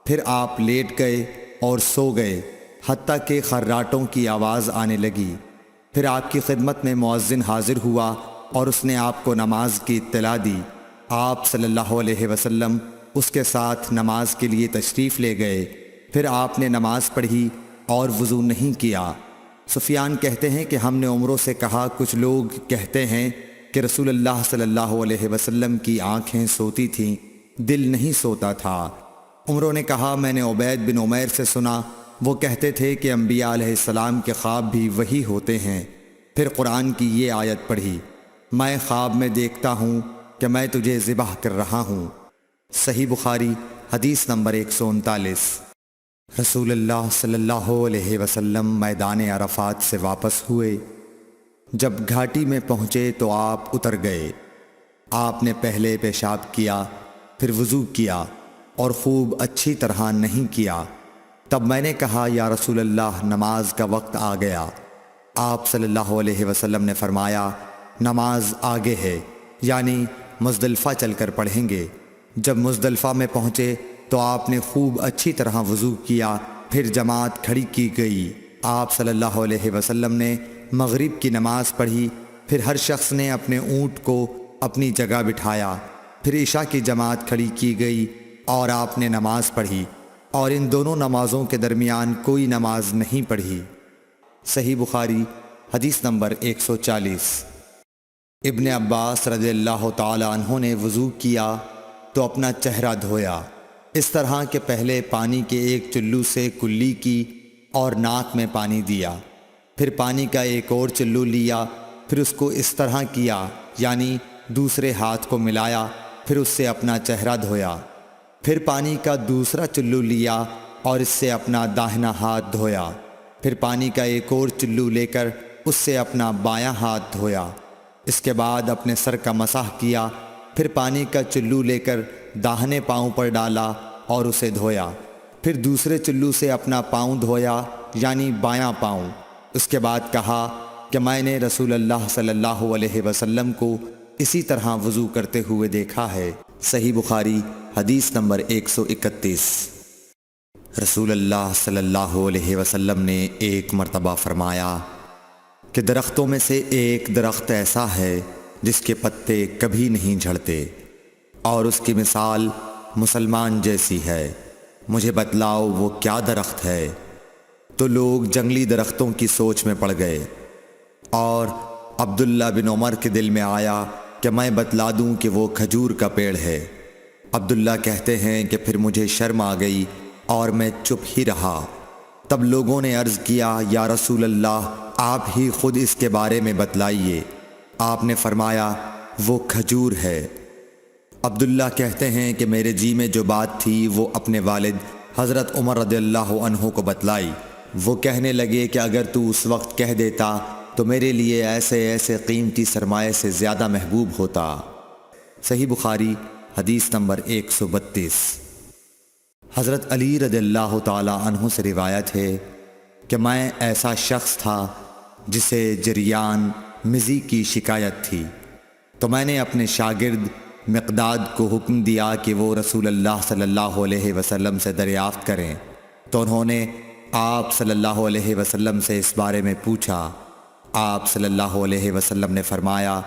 پھر آپ لیٹ گئے اور سو گئے حتیٰ کہ خراٹوں کی آواز آنے لگی۔ پھر آپ کی خدمت میں مؤذن حاضر ہوا اور اس نے آپ کو نماز کی اطلاع دی۔ آپ صلی اللہ علیہ وسلم اس کے ساتھ نماز کے لیے تشریف لے گئے، پھر آپ نے نماز پڑھی اور وضو نہیں کیا۔ سفیان کہتے ہیں کہ ہم نے عمرو سے کہا، کچھ لوگ کہتے ہیں کہ رسول اللہ صلی اللہ علیہ وسلم کی آنکھیں سوتی تھیں، دل نہیں سوتا تھا۔ عمرو نے کہا، میں نے عبید بن عمیر سے سنا، وہ کہتے تھے کہ انبیاء علیہ السلام کے خواب بھی وہی ہوتے ہیں۔ پھر قرآن کی یہ آیت پڑھی، میں خواب میں دیکھتا ہوں کہ میں تجھے ذبح کر رہا ہوں۔ صحیح بخاری حدیث نمبر 139۔ رسول اللہ صلی اللہ علیہ وسلم میدان عرفات سے واپس ہوئے۔ جب گھاٹی میں پہنچے تو آپ اتر گئے۔ آپ نے پہلے پیشاب کیا، پھر وضو کیا اور خوب اچھی طرح نہیں کیا۔ تب میں نے کہا، یا رسول اللہ، نماز کا وقت آ گیا۔ آپ صلی اللہ علیہ وسلم نے فرمایا، نماز آگے ہے، یعنی مزدلفہ چل کر پڑھیں گے۔ جب مزدلفہ میں پہنچے تو آپ نے خوب اچھی طرح وضو کیا، پھر جماعت کھڑی کی گئی۔ آپ صلی اللہ علیہ وسلم نے مغرب کی نماز پڑھی، پھر ہر شخص نے اپنے اونٹ کو اپنی جگہ بٹھایا، پھر عشاء کی جماعت کھڑی کی گئی اور آپ نے نماز پڑھی، اور ان دونوں نمازوں کے درمیان کوئی نماز نہیں پڑھی۔ صحیح بخاری حدیث نمبر 140۔ ابن عباس رضی اللہ تعالی عنہ نے وضو کیا تو اپنا چہرہ دھویا، اس طرح کہ پہلے پانی کے ایک چلو سے کلی کی اور ناک میں پانی دیا، پھر پانی کا ایک اور چلو لیا، پھر اس کو اس طرح کیا، یعنی دوسرے ہاتھ کو ملایا، پھر اس سے اپنا چہرہ دھویا، پھر پانی کا دوسرا چلو لیا اور اس سے اپنا داہنا ہاتھ دھویا، پھر پانی کا ایک اور چلو لے کر اس سے اپنا بایاں ہاتھ دھویا، اس کے بعد اپنے سر کا مسح کیا، پھر پانی کا چلو لے کر داہنے پاؤں پر ڈالا اور اسے دھویا، پھر دوسرے چلو سے اپنا پاؤں دھویا، یعنی بایاں پاؤں۔ اس کے بعد کہا کہ میں نے رسول اللہ صلی اللہ علیہ وسلم کو اسی طرح وضو کرتے ہوئے دیکھا ہے۔ صحیح بخاری حدیث نمبر 131۔ رسول اللہ صلی اللہ علیہ وسلم نے ایک مرتبہ فرمایا کہ درختوں میں سے ایک درخت ایسا ہے جس کے پتے کبھی نہیں جھڑتے، اور اس کی مثال مسلمان جیسی ہے، مجھے بتلاؤ وہ کیا درخت ہے؟ تو لوگ جنگلی درختوں کی سوچ میں پڑ گئے، اور عبداللہ بن عمر کے دل میں آیا کہ میں بتلا دوں کہ وہ کھجور کا پیڑ ہے۔ عبداللہ کہتے ہیں کہ پھر مجھے شرم آ گئی اور میں چپ ہی رہا۔ تب لوگوں نے عرض کیا، یا رسول اللہ، آپ ہی خود اس کے بارے میں بتلائیے۔ آپ نے فرمایا، وہ کھجور ہے۔ عبداللہ کہتے ہیں کہ میرے جی میں جو بات تھی وہ اپنے والد حضرت عمر رضی اللہ عنہ کو بتلائی۔ وہ کہنے لگے کہ اگر تو اس وقت کہہ دیتا تو میرے لیے ایسے ایسے قیمتی سرمایے سے زیادہ محبوب ہوتا۔ صحیح بخاری حدیث نمبر 132۔ حضرت علی رضی اللہ تعالی عنہ سے روایت ہے کہ میں ایسا شخص تھا جسے جریان مزی کی شکایت تھی، تو میں نے اپنے شاگرد مقداد کو حکم دیا کہ وہ رسول اللہ صلی اللہ علیہ وسلم سے دریافت کریں، تو انہوں نے آپ صلی اللہ علیہ وسلم سے اس بارے میں پوچھا۔ آپ صلی اللہ علیہ وسلم نے فرمایا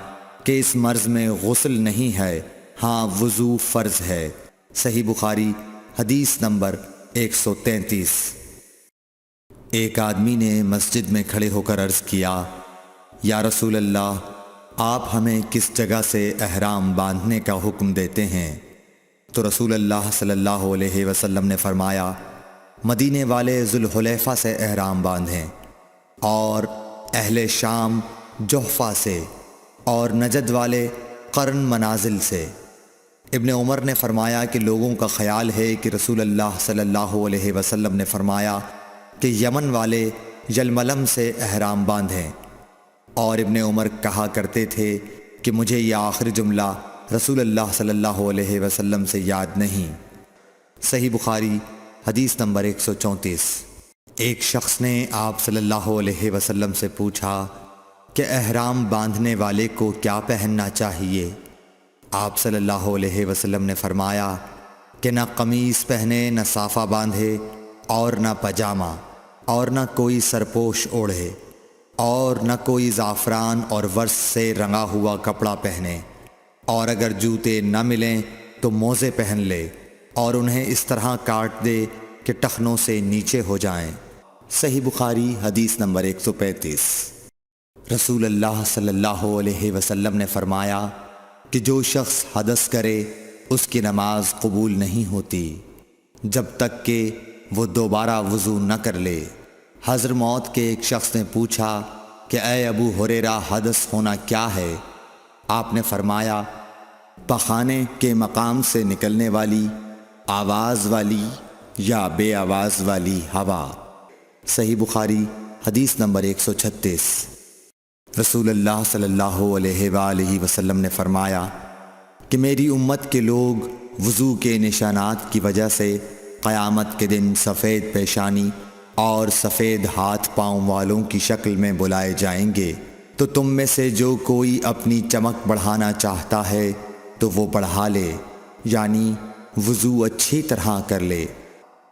کہ اس مرض میں غسل نہیں ہے، ہاں وضو فرض ہے۔ صحیح بخاری حدیث نمبر 133۔ ایک آدمی نے مسجد میں کھڑے ہو کر عرض کیا، یا رسول اللہ، آپ ہمیں کس جگہ سے احرام باندھنے کا حکم دیتے ہیں؟ تو رسول اللہ صلی اللہ علیہ وسلم نے فرمایا، مدینے والے ذوالحلیفہ سے احرام باندھیں، اور اہل شام جحفہ سے، اور نجد والے قرن منازل سے۔ ابن عمر نے فرمایا کہ لوگوں کا خیال ہے کہ رسول اللہ صلی اللہ علیہ وسلم نے فرمایا کہ یمن والے یلملم سے احرام باندھیں، اور ابن عمر کہا کرتے تھے کہ مجھے یہ آخری جملہ رسول اللہ صلی اللہ علیہ وسلم سے یاد نہیں۔ صحیح بخاری حدیث نمبر 134۔ ایک شخص نے آپ صلی اللہ علیہ وسلم سے پوچھا کہ احرام باندھنے والے کو کیا پہننا چاہیے؟ آپ صلی اللہ علیہ وسلم نے فرمایا کہ نہ قمیص پہنے، نہ صافہ باندھے، اور نہ پاجامہ، اور نہ کوئی سرپوش اوڑھے، اور نہ کوئی زعفران اور ورس سے رنگا ہوا کپڑا پہنے، اور اگر جوتے نہ ملیں تو موزے پہن لے، اور انہیں اس طرح کاٹ دے کہ ٹخنوں سے نیچے ہو جائیں۔ صحیح بخاری حدیث نمبر 135۔ رسول اللہ صلی اللہ علیہ وسلم نے فرمایا کہ جو شخص حدث کرے اس کی نماز قبول نہیں ہوتی جب تک کہ وہ دوبارہ وضو نہ کر لے۔ حضر موت کے ایک شخص نے پوچھا کہ اے ابو ہریرہ، حدث ہونا کیا ہے؟ آپ نے فرمایا، پخانے کے مقام سے نکلنے والی آواز والی یا بے آواز والی ہوا۔ صحیح بخاری حدیث نمبر 136۔ رسول اللہ صلی اللہ علیہ وآلہ وسلم نے فرمایا کہ میری امت کے لوگ وضو کے نشانات کی وجہ سے قیامت کے دن سفید پیشانی اور سفید ہاتھ پاؤں والوں کی شکل میں بلائے جائیں گے، تو تم میں سے جو کوئی اپنی چمک بڑھانا چاہتا ہے تو وہ بڑھا لے، یعنی وضو اچھی طرح کر لے۔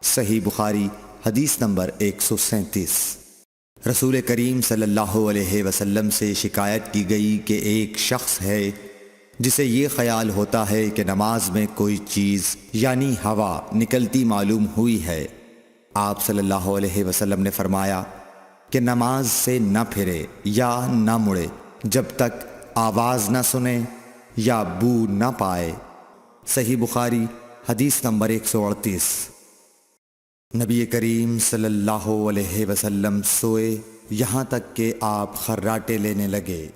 صحیح بخاری حدیث نمبر 137۔ رسول کریم صلی اللہ علیہ وسلم سے شکایت کی گئی کہ ایک شخص ہے جسے یہ خیال ہوتا ہے کہ نماز میں کوئی چیز یعنی ہوا نکلتی معلوم ہوئی ہے۔ آپ صلی اللہ علیہ وسلم نے فرمایا کہ نماز سے نہ پھرے یا نہ مڑے جب تک آواز نہ سنے یا بو نہ پائے۔ صحیح بخاری حدیث نمبر 138۔ نبی کریم صلی اللہ علیہ وسلم سوئے یہاں تک کہ آپ خراٹے لینے لگے،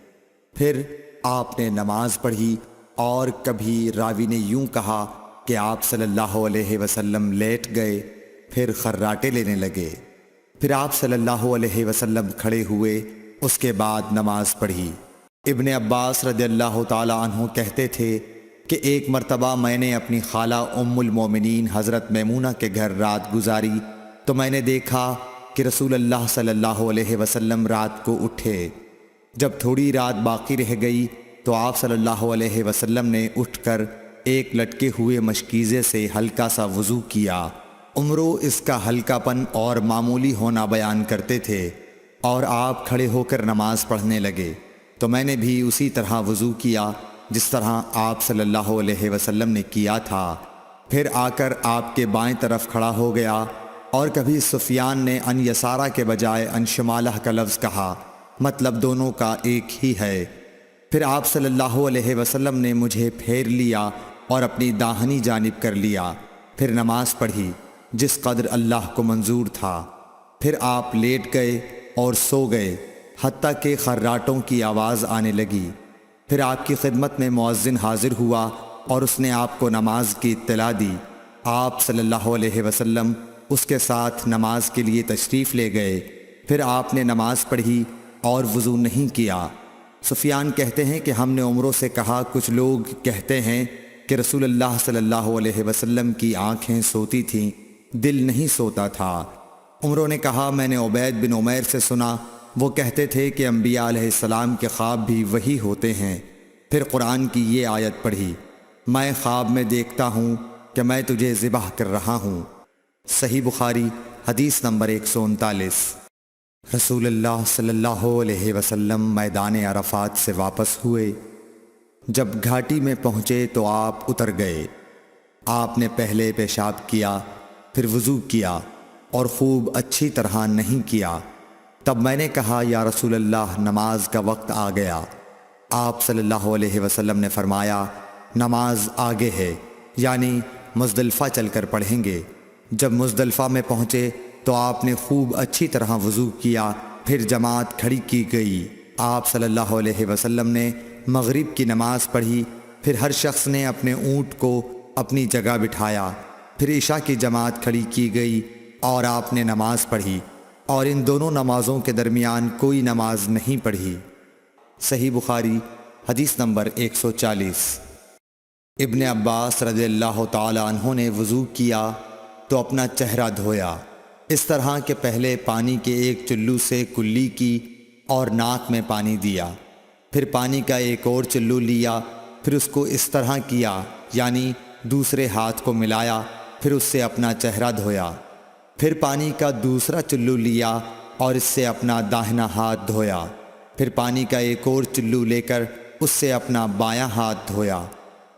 پھر آپ نے نماز پڑھی، اور کبھی راوی نے یوں کہا کہ آپ صلی اللہ علیہ وسلم لیٹ گئے، پھر خراٹے لینے لگے، پھر آپ صلی اللہ علیہ وسلم کھڑے ہوئے، اس کے بعد نماز پڑھی۔ ابن عباس رضی اللہ تعالی عنہ کہتے تھے کہ ایک مرتبہ میں نے اپنی خالہ ام المومنین حضرت میمونہ کے گھر رات گزاری، تو میں نے دیکھا کہ رسول اللہ صلی اللہ علیہ وسلم رات کو اٹھے۔ جب تھوڑی رات باقی رہ گئی تو آپ صلی اللہ علیہ وسلم نے اٹھ کر ایک لٹکے ہوئے مشکیزے سے ہلکا سا وضو کیا۔ عمرو اس کا ہلکا پن اور معمولی ہونا بیان کرتے تھے، اور آپ کھڑے ہو کر نماز پڑھنے لگے، تو میں نے بھی اسی طرح وضو کیا جس طرح آپ صلی اللہ علیہ وسلم نے کیا تھا، پھر آ کر آپ کے بائیں طرف کھڑا ہو گیا، اور کبھی سفیان نے ان یسارہ کے بجائے ان شمالہ کا لفظ کہا، مطلب دونوں کا ایک ہی ہے۔ پھر آپ صلی اللہ علیہ وسلم نے مجھے پھیر لیا اور اپنی داہنی جانب کر لیا، پھر نماز پڑھی جس قدر اللہ کو منظور تھا، پھر آپ لیٹ گئے اور سو گئے حتیٰ کہ خراٹوں کی آواز آنے لگی۔ پھر آپ کی خدمت میں مؤذن حاضر ہوا اور اس نے آپ کو نماز کی اطلاع دی۔ آپ صلی اللہ علیہ وسلم اس کے ساتھ نماز کے لیے تشریف لے گئے۔ پھر آپ نے نماز پڑھی اور وضو نہیں کیا۔ سفیان کہتے ہیں کہ ہم نے عمروں سے کہا، کچھ لوگ کہتے ہیں کہ رسول اللہ صلی اللہ علیہ وسلم کی آنکھیں سوتی تھیں، دل نہیں سوتا تھا۔ عمروں نے کہا، میں نے عبید بن عمیر سے سنا، وہ کہتے تھے کہ انبیاء علیہ السلام کے خواب بھی وہی ہوتے ہیں۔ پھر قرآن کی یہ آیت پڑھی، میں خواب میں دیکھتا ہوں کہ میں تجھے ذبح کر رہا ہوں۔ صحیح بخاری حدیث نمبر 139۔ رسول اللہ صلی اللہ علیہ وسلم میدان عرفات سے واپس ہوئے۔ جب گھاٹی میں پہنچے تو آپ اتر گئے۔ آپ نے پہلے پیشاب کیا، پھر وضو کیا اور خوب اچھی طرح نہیں کیا۔ تب میں نے کہا، یا رسول اللہ، نماز کا وقت آ گیا۔ آپ صلی اللہ علیہ وسلم نے فرمایا، نماز آگے ہے، یعنی مزدلفہ چل کر پڑھیں گے۔ جب مزدلفہ میں پہنچے تو آپ نے خوب اچھی طرح وضو کیا، پھر جماعت کھڑی کی گئی۔ آپ صلی اللہ علیہ وسلم نے مغرب کی نماز پڑھی، پھر ہر شخص نے اپنے اونٹ کو اپنی جگہ بٹھایا، پھر عشاء کی جماعت کھڑی کی گئی اور آپ نے نماز پڑھی، اور ان دونوں نمازوں کے درمیان کوئی نماز نہیں پڑھی۔ صحیح بخاری حدیث نمبر 140۔ ابن عباس رضی اللہ تعالی عنہ نے وضو کیا تو اپنا چہرہ دھویا، اس طرح کہ پہلے پانی کے ایک چلو سے کلی کی اور ناک میں پانی دیا، پھر پانی کا ایک اور چلو لیا، پھر اس کو اس طرح کیا، یعنی دوسرے ہاتھ کو ملایا، پھر اس سے اپنا چہرہ دھویا، پھر پانی کا دوسرا چلو لیا اور اس سے اپنا داہنا ہاتھ دھویا، پھر پانی کا ایک اور چلو لے کر اس سے اپنا بایاں ہاتھ دھویا،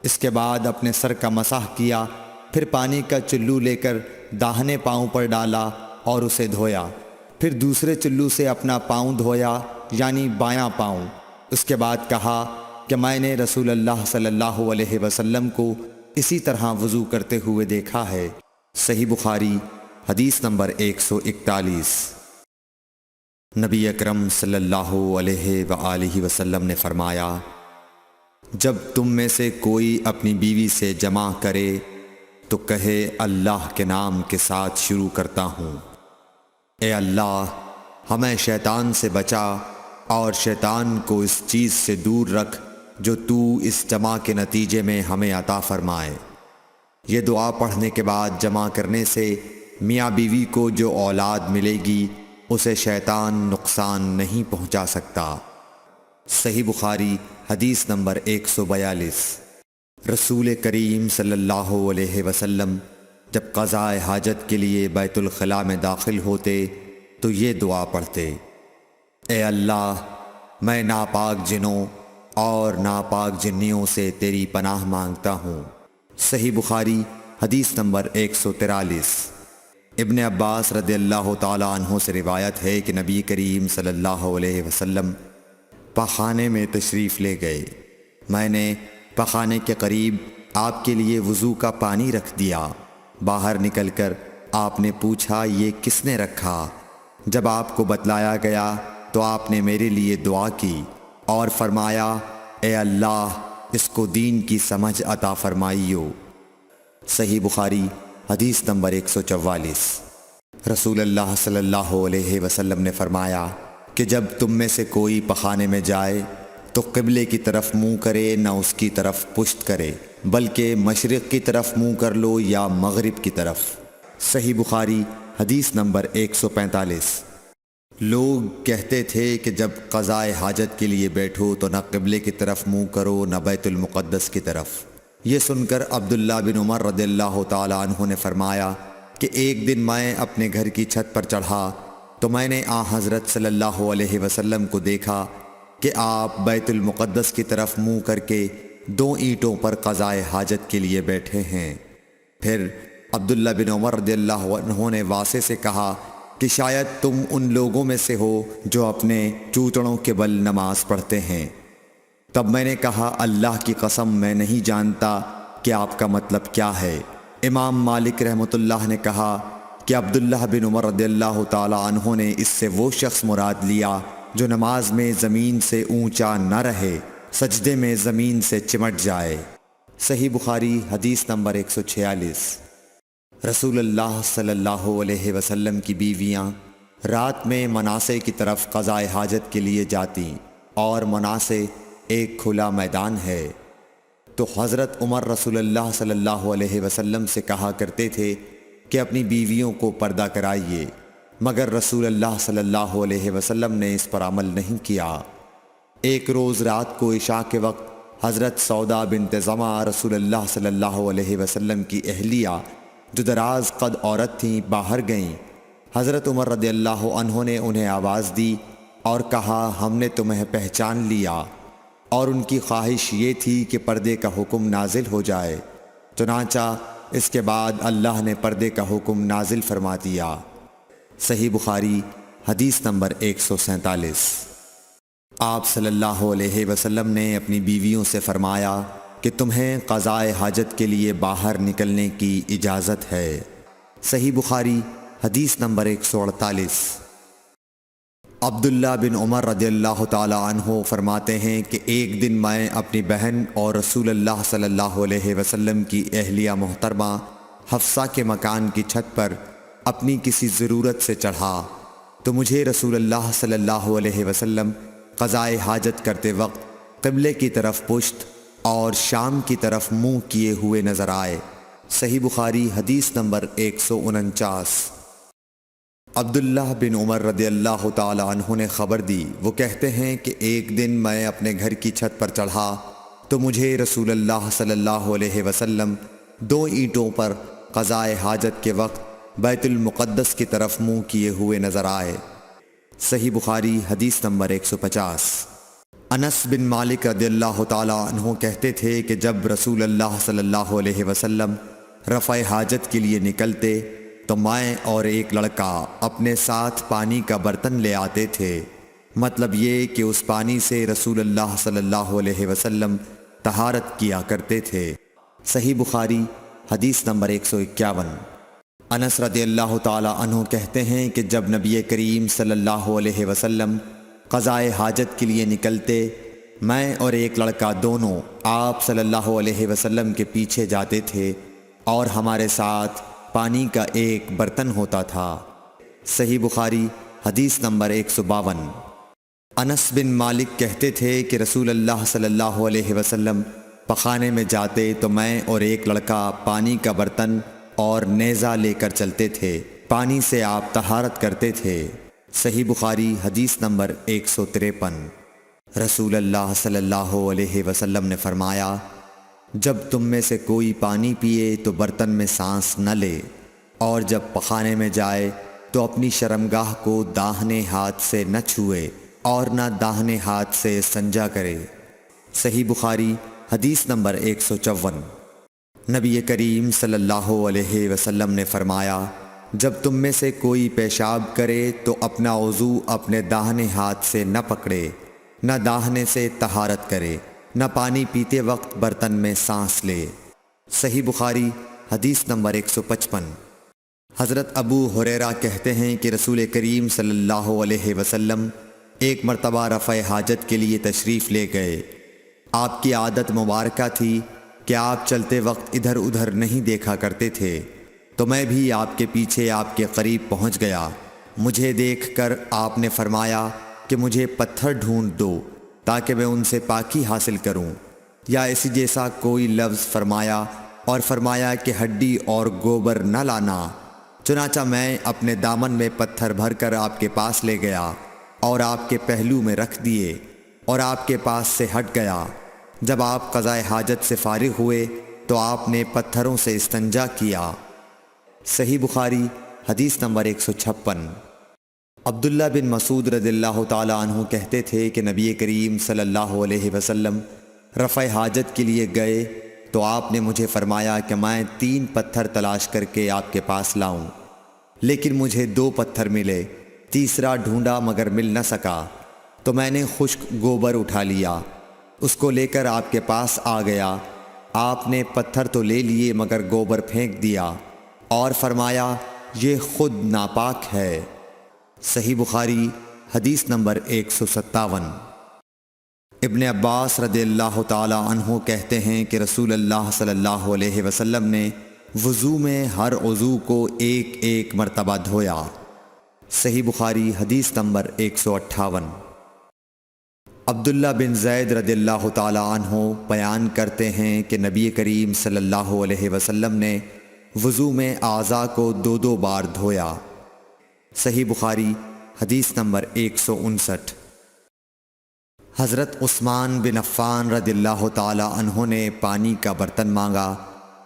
اس کے بعد اپنے سر کا مسح کیا، پھر پانی کا چلو لے کر داہنے پاؤں پر ڈالا اور اسے دھویا، پھر دوسرے چلو سے اپنا پاؤں دھویا، یعنی بایاں پاؤں۔ اس کے بعد کہا کہ میں نے رسول اللہ صلی اللہ علیہ وسلم کو اسی طرح وضو کرتے ہوئے دیکھا ہے۔ صحیح بخاری حدیث نمبر 141۔ نبی اکرم صلی اللہ علیہ وآلہ وسلم نے فرمایا، جب تم میں سے کوئی اپنی بیوی سے جمع کرے تو کہے، اللہ کے نام کے ساتھ شروع کرتا ہوں۔ اے اللہ، ہمیں شیطان سے بچا اور شیطان کو اس چیز سے دور رکھ جو تو اس جمع کے نتیجے میں ہمیں عطا فرمائے۔ یہ دعا پڑھنے کے بعد جمع کرنے سے میاں بیوی کو جو اولاد ملے گی اسے شیطان نقصان نہیں پہنچا سکتا۔ صحیح بخاری حدیث نمبر 142۔ رسول کریم صلی اللہ علیہ وسلم جب قضاء حاجت کے لیے بیت الخلاء میں داخل ہوتے تو یہ دعا پڑھتے، اے اللہ، میں ناپاک جنوں اور ناپاک جنیوں سے تیری پناہ مانگتا ہوں۔ صحیح بخاری حدیث نمبر 143۔ ابن عباس رضی اللہ تعالی عنہ سے روایت ہے کہ نبی کریم صلی اللہ علیہ وسلم پخانے میں تشریف لے گئے۔ میں نے پخانے کے قریب آپ کے لیے وضو کا پانی رکھ دیا۔ باہر نکل کر آپ نے پوچھا، یہ کس نے رکھا؟ جب آپ کو بتلایا گیا تو آپ نے میرے لیے دعا کی اور فرمایا، اے اللہ، اس کو دین کی سمجھ عطا فرمائیو۔ صحیح بخاری حدیث نمبر 144۔ رسول اللہ صلی اللہ علیہ وسلم نے فرمایا کہ جب تم میں سے کوئی پخانے میں جائے تو قبلے کی طرف منہ کرے، نہ اس کی طرف پشت کرے، بلکہ مشرق کی طرف منہ کر لو یا مغرب کی طرف۔ صحیح بخاری حدیث نمبر 145۔ لوگ کہتے تھے کہ جب قضاء حاجت کے لیے بیٹھو تو نہ قبلے کی طرف منہ کرو نہ بیت المقدس کی طرف۔ یہ سن کر عبداللہ بن عمر رضی اللہ تعالی عنہ نے فرمایا کہ ایک دن میں اپنے گھر کی چھت پر چڑھا تو میں نے حضرت صلی اللہ علیہ وسلم کو دیکھا کہ آپ بیت المقدس کی طرف منہ کر کے 2 اینٹوں پر قضاء حاجت کے لیے بیٹھے ہیں۔ پھر عبداللہ بن عمر رضی اللہ عنہ نے واسع سے کہا کہ شاید تم ان لوگوں میں سے ہو جو اپنے چوتڑوں کے بل نماز پڑھتے ہیں۔ تب میں نے کہا، اللہ کی قسم میں نہیں جانتا کہ آپ کا مطلب کیا ہے۔ امام مالک رحمۃ اللہ نے کہا کہ عبداللہ بن عمر رضی اللہ تعالی عنہ نے اس سے وہ شخص مراد لیا جو نماز میں زمین سے اونچا نہ رہے، سجدے میں زمین سے چمٹ جائے۔ صحیح بخاری حدیث نمبر 146۔ رسول اللہ صلی اللہ علیہ وسلم کی بیویاں رات میں مناصے کی طرف قضاء حاجت کے لیے جاتیں، اور مناصے ایک کھلا میدان ہے، تو حضرت عمر رسول اللہ صلی اللہ علیہ وسلم سے کہا کرتے تھے کہ اپنی بیویوں کو پردہ کرائیے، مگر رسول اللہ صلی اللہ علیہ وسلم نے اس پر عمل نہیں کیا۔ ایک روز رات کو عشاء کے وقت حضرت سودا بنت زمعہ رسول اللہ صلی اللہ علیہ وسلم کی اہلیہ جو دراز قد عورت تھیں باہر گئیں۔ حضرت عمر رضی اللہ عنہ نے انہیں آواز دی اور کہا ہم نے تمہیں پہچان لیا، اور ان کی خواہش یہ تھی کہ پردے کا حکم نازل ہو جائے، چنانچہ اس کے بعد اللہ نے پردے کا حکم نازل فرما دیا۔ صحیح بخاری حدیث نمبر 147۔ آپ صلی اللہ علیہ وسلم نے اپنی بیویوں سے فرمایا کہ تمہیں قضاء حاجت کے لیے باہر نکلنے کی اجازت ہے۔ صحیح بخاری حدیث نمبر 148۔ عبداللہ بن عمر رضی اللہ تعالی عنہ فرماتے ہیں کہ ایک دن میں اپنی بہن اور رسول اللہ صلی اللہ علیہ وسلم کی اہلیہ محترمہ حفصہ کے مکان کی چھت پر اپنی کسی ضرورت سے چڑھا، تو مجھے رسول اللہ صلی اللہ علیہ وسلم قضاء حاجت کرتے وقت قبلے کی طرف پشت اور شام کی طرف منہ کیے ہوئے نظر آئے۔ صحیح بخاری حدیث نمبر 149۔ عبداللہ بن عمر رضی اللہ تعالی عنہ نے خبر دی، وہ کہتے ہیں کہ ایک دن میں اپنے گھر کی چھت پر چڑھا تو مجھے رسول اللہ صلی اللہ علیہ وسلم 2 اینٹوں پر قضاء حاجت کے وقت بیت المقدس کی طرف منہ کیے ہوئے نظر آئے۔ صحیح بخاری حدیث نمبر 150۔ انس بن مالک رضی اللہ تعالی عنہ کہتے تھے کہ جب رسول اللہ صلی اللہ علیہ وسلم رفع حاجت کے لیے نکلتے تو میں اور ایک لڑکا اپنے ساتھ پانی کا برتن لے آتے تھے، مطلب یہ کہ اس پانی سے رسول اللہ صلی اللہ علیہ وسلم طہارت کیا کرتے تھے۔ صحیح بخاری حدیث نمبر 151۔ انس رضی اللہ تعالی عنہ کہتے ہیں کہ جب نبی کریم صلی اللہ علیہ وسلم قضاء حاجت کے لیے نکلتے، میں اور ایک لڑکا دونوں آپ صلی اللہ علیہ وسلم کے پیچھے جاتے تھے، اور ہمارے ساتھ پانی کا ایک برتن ہوتا تھا۔ صحیح بخاری حدیث نمبر 152۔ انس بن مالک کہتے تھے کہ رسول اللہ صلی اللہ علیہ وسلم پخانے میں جاتے تو میں اور ایک لڑکا پانی کا برتن اور نیزہ لے کر چلتے تھے، پانی سے آپ طہارت کرتے تھے۔ صحیح بخاری حدیث نمبر 153۔ رسول اللہ صلی اللہ علیہ وسلم نے فرمایا، جب تم میں سے کوئی پانی پیے تو برتن میں سانس نہ لے، اور جب پخانے میں جائے تو اپنی شرمگاہ کو داہنے ہاتھ سے نہ چھوئے اور نہ داہنے ہاتھ سے استنجا کرے۔ صحیح بخاری حدیث نمبر 154۔ نبی کریم صلی اللہ علیہ وسلم نے فرمایا، جب تم میں سے کوئی پیشاب کرے تو اپنا وضو اپنے داہنے ہاتھ سے نہ پکڑے، نہ داہنے سے طہارت کرے، نہ پانی پیتے وقت برتن میں سانس لے۔ صحیح بخاری حدیث نمبر 155۔ حضرت ابو ہریرہ کہتے ہیں کہ رسول کریم صلی اللہ علیہ وسلم ایک مرتبہ رفع حاجت کے لیے تشریف لے گئے۔ آپ کی عادت مبارکہ تھی کہ آپ چلتے وقت ادھر ادھر نہیں دیکھا کرتے تھے، تو میں بھی آپ کے پیچھے آپ کے قریب پہنچ گیا۔ مجھے دیکھ کر آپ نے فرمایا کہ مجھے پتھر ڈھونڈ دو تاکہ میں ان سے پاکی حاصل کروں، یا اسی جیسا کوئی لفظ فرمایا، اور فرمایا کہ ہڈی اور گوبر نہ لانا۔ چنانچہ میں اپنے دامن میں پتھر بھر کر آپ کے پاس لے گیا اور آپ کے پہلو میں رکھ دیے اور آپ کے پاس سے ہٹ گیا۔ جب آپ قضاء حاجت سے فارغ ہوئے تو آپ نے پتھروں سے استنجا کیا۔ صحیح بخاری حدیث نمبر 156۔ عبداللہ بن مسعود رضی اللہ تعالی عنہ کہتے تھے کہ نبی کریم صلی اللہ علیہ وسلم رفع حاجت کے لیے گئے تو آپ نے مجھے فرمایا کہ میں 3 پتھر تلاش کر کے آپ کے پاس لاؤں، لیکن مجھے 2 پتھر ملے، تیسرا ڈھونڈا مگر مل نہ سکا، تو میں نے خشک گوبر اٹھا لیا، اس کو لے کر آپ کے پاس آ گیا۔ آپ نے پتھر تو لے لیے مگر گوبر پھینک دیا اور فرمایا یہ خود ناپاک ہے۔ صحیح بخاری حدیث نمبر 157۔ ابن عباس رضی اللہ تعالی عنہ کہتے ہیں کہ رسول اللہ صلی اللہ علیہ وسلم نے وضو میں ہر عضو کو ایک ایک مرتبہ دھویا۔ صحیح بخاری حدیث نمبر 158۔ عبداللہ بن زید رضی اللہ تعالی عنہ بیان کرتے ہیں کہ نبی کریم صلی اللہ علیہ وسلم نے وضو میں اعضاء کو 2 بار دھویا۔ صحیح بخاری حدیث نمبر 159۔ حضرت عثمان بن عفان رضی اللہ تعالی عنہ نے پانی کا برتن مانگا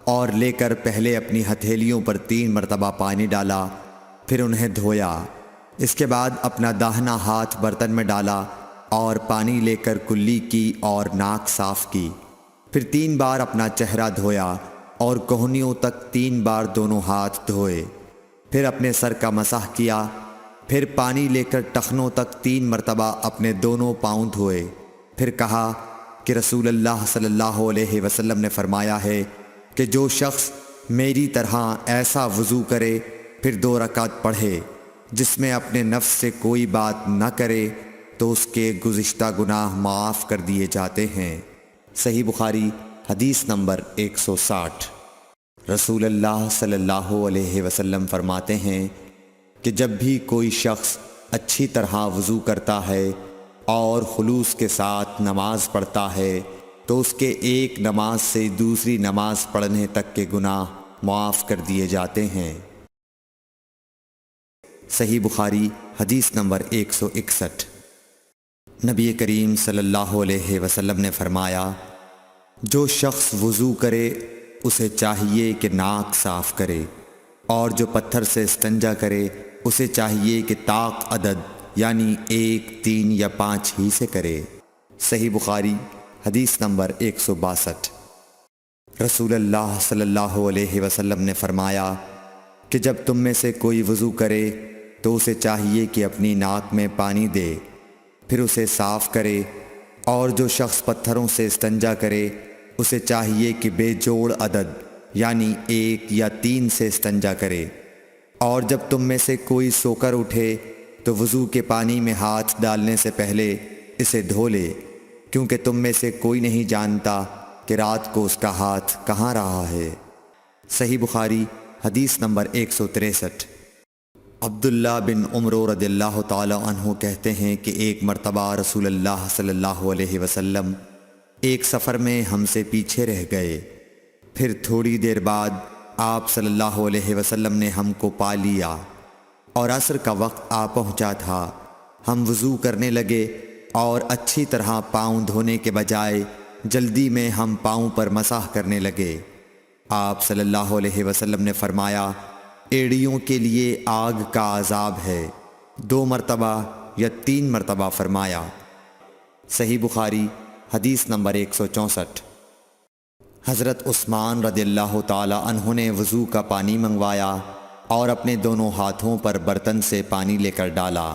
اور لے کر پہلے اپنی ہتھیلیوں پر 3 مرتبہ پانی ڈالا، پھر انہیں دھویا۔ اس کے بعد اپنا داہنا ہاتھ برتن میں ڈالا اور پانی لے کر کلی کی اور ناک صاف کی، پھر 3 بار اپنا چہرہ دھویا اور کوہنیوں تک 3 بار دونوں ہاتھ دھوئے، پھر اپنے سر کا مسح کیا، پھر پانی لے کر ٹخنوں تک 3 مرتبہ اپنے دونوں پاؤں دھوئے، پھر کہا کہ رسول اللہ صلی اللہ علیہ وسلم نے فرمایا ہے کہ جو شخص میری طرح ایسا وضو کرے پھر 2 رکعت پڑھے جس میں اپنے نفس سے کوئی بات نہ کرے تو اس کے گزشتہ گناہ معاف کر دیے جاتے ہیں۔ صحیح بخاری حدیث نمبر 160۔ رسول اللہ صلی اللہ علیہ وسلم فرماتے ہیں کہ جب بھی کوئی شخص اچھی طرح وضو کرتا ہے اور خلوص کے ساتھ نماز پڑھتا ہے تو اس کے ایک نماز سے دوسری نماز پڑھنے تک کے گناہ معاف کر دیے جاتے ہیں۔ صحیح بخاری حدیث نمبر 161۔ نبی کریم صلی اللہ علیہ وسلم نے فرمایا، جو شخص وضو کرے اسے چاہیے کہ ناک صاف کرے، اور جو پتھر سے استنجا کرے اسے چاہیے کہ طاق عدد یعنی 1، 3 یا 5 ہی سے کرے۔ صحیح بخاری حدیث نمبر 162۔ رسول اللہ صلی اللہ علیہ وسلم نے فرمایا کہ جب تم میں سے کوئی وضو کرے تو اسے چاہیے کہ اپنی ناک میں پانی دے، پھر اسے صاف کرے، اور جو شخص پتھروں سے استنجا کرے اسے چاہیے کہ بے جوڑ عدد یعنی 1 یا 3 سے استنجا کرے، اور جب تم میں سے کوئی سو کر اٹھے تو وضو کے پانی میں ہاتھ ڈالنے سے پہلے اسے دھو لے، کیونکہ تم میں سے کوئی نہیں جانتا کہ رات کو اس کا ہاتھ کہاں رہا ہے۔ صحیح بخاری حدیث نمبر 163۔ عبداللہ بن عمر رضی اللہ تعالی عنہ کہتے ہیں کہ ایک مرتبہ رسول اللہ صلی اللہ علیہ وسلم ایک سفر میں ہم سے پیچھے رہ گئے، پھر تھوڑی دیر بعد آپ صلی اللہ علیہ وسلم نے ہم کو پا لیا اور عصر کا وقت آ پہنچا تھا۔ ہم وضو کرنے لگے اور اچھی طرح پاؤں دھونے کے بجائے جلدی میں ہم پاؤں پر مسح کرنے لگے۔ آپ صلی اللہ علیہ وسلم نے فرمایا، ایڑیوں کے لیے آگ کا عذاب ہے، 2 مرتبہ یا 3 مرتبہ فرمایا۔ صحیح بخاری حدیث نمبر 164۔ حضرت عثمان رضی اللہ تعالی عنہ نے وضو کا پانی منگوایا اور اپنے دونوں ہاتھوں پر برتن سے پانی لے کر ڈالا،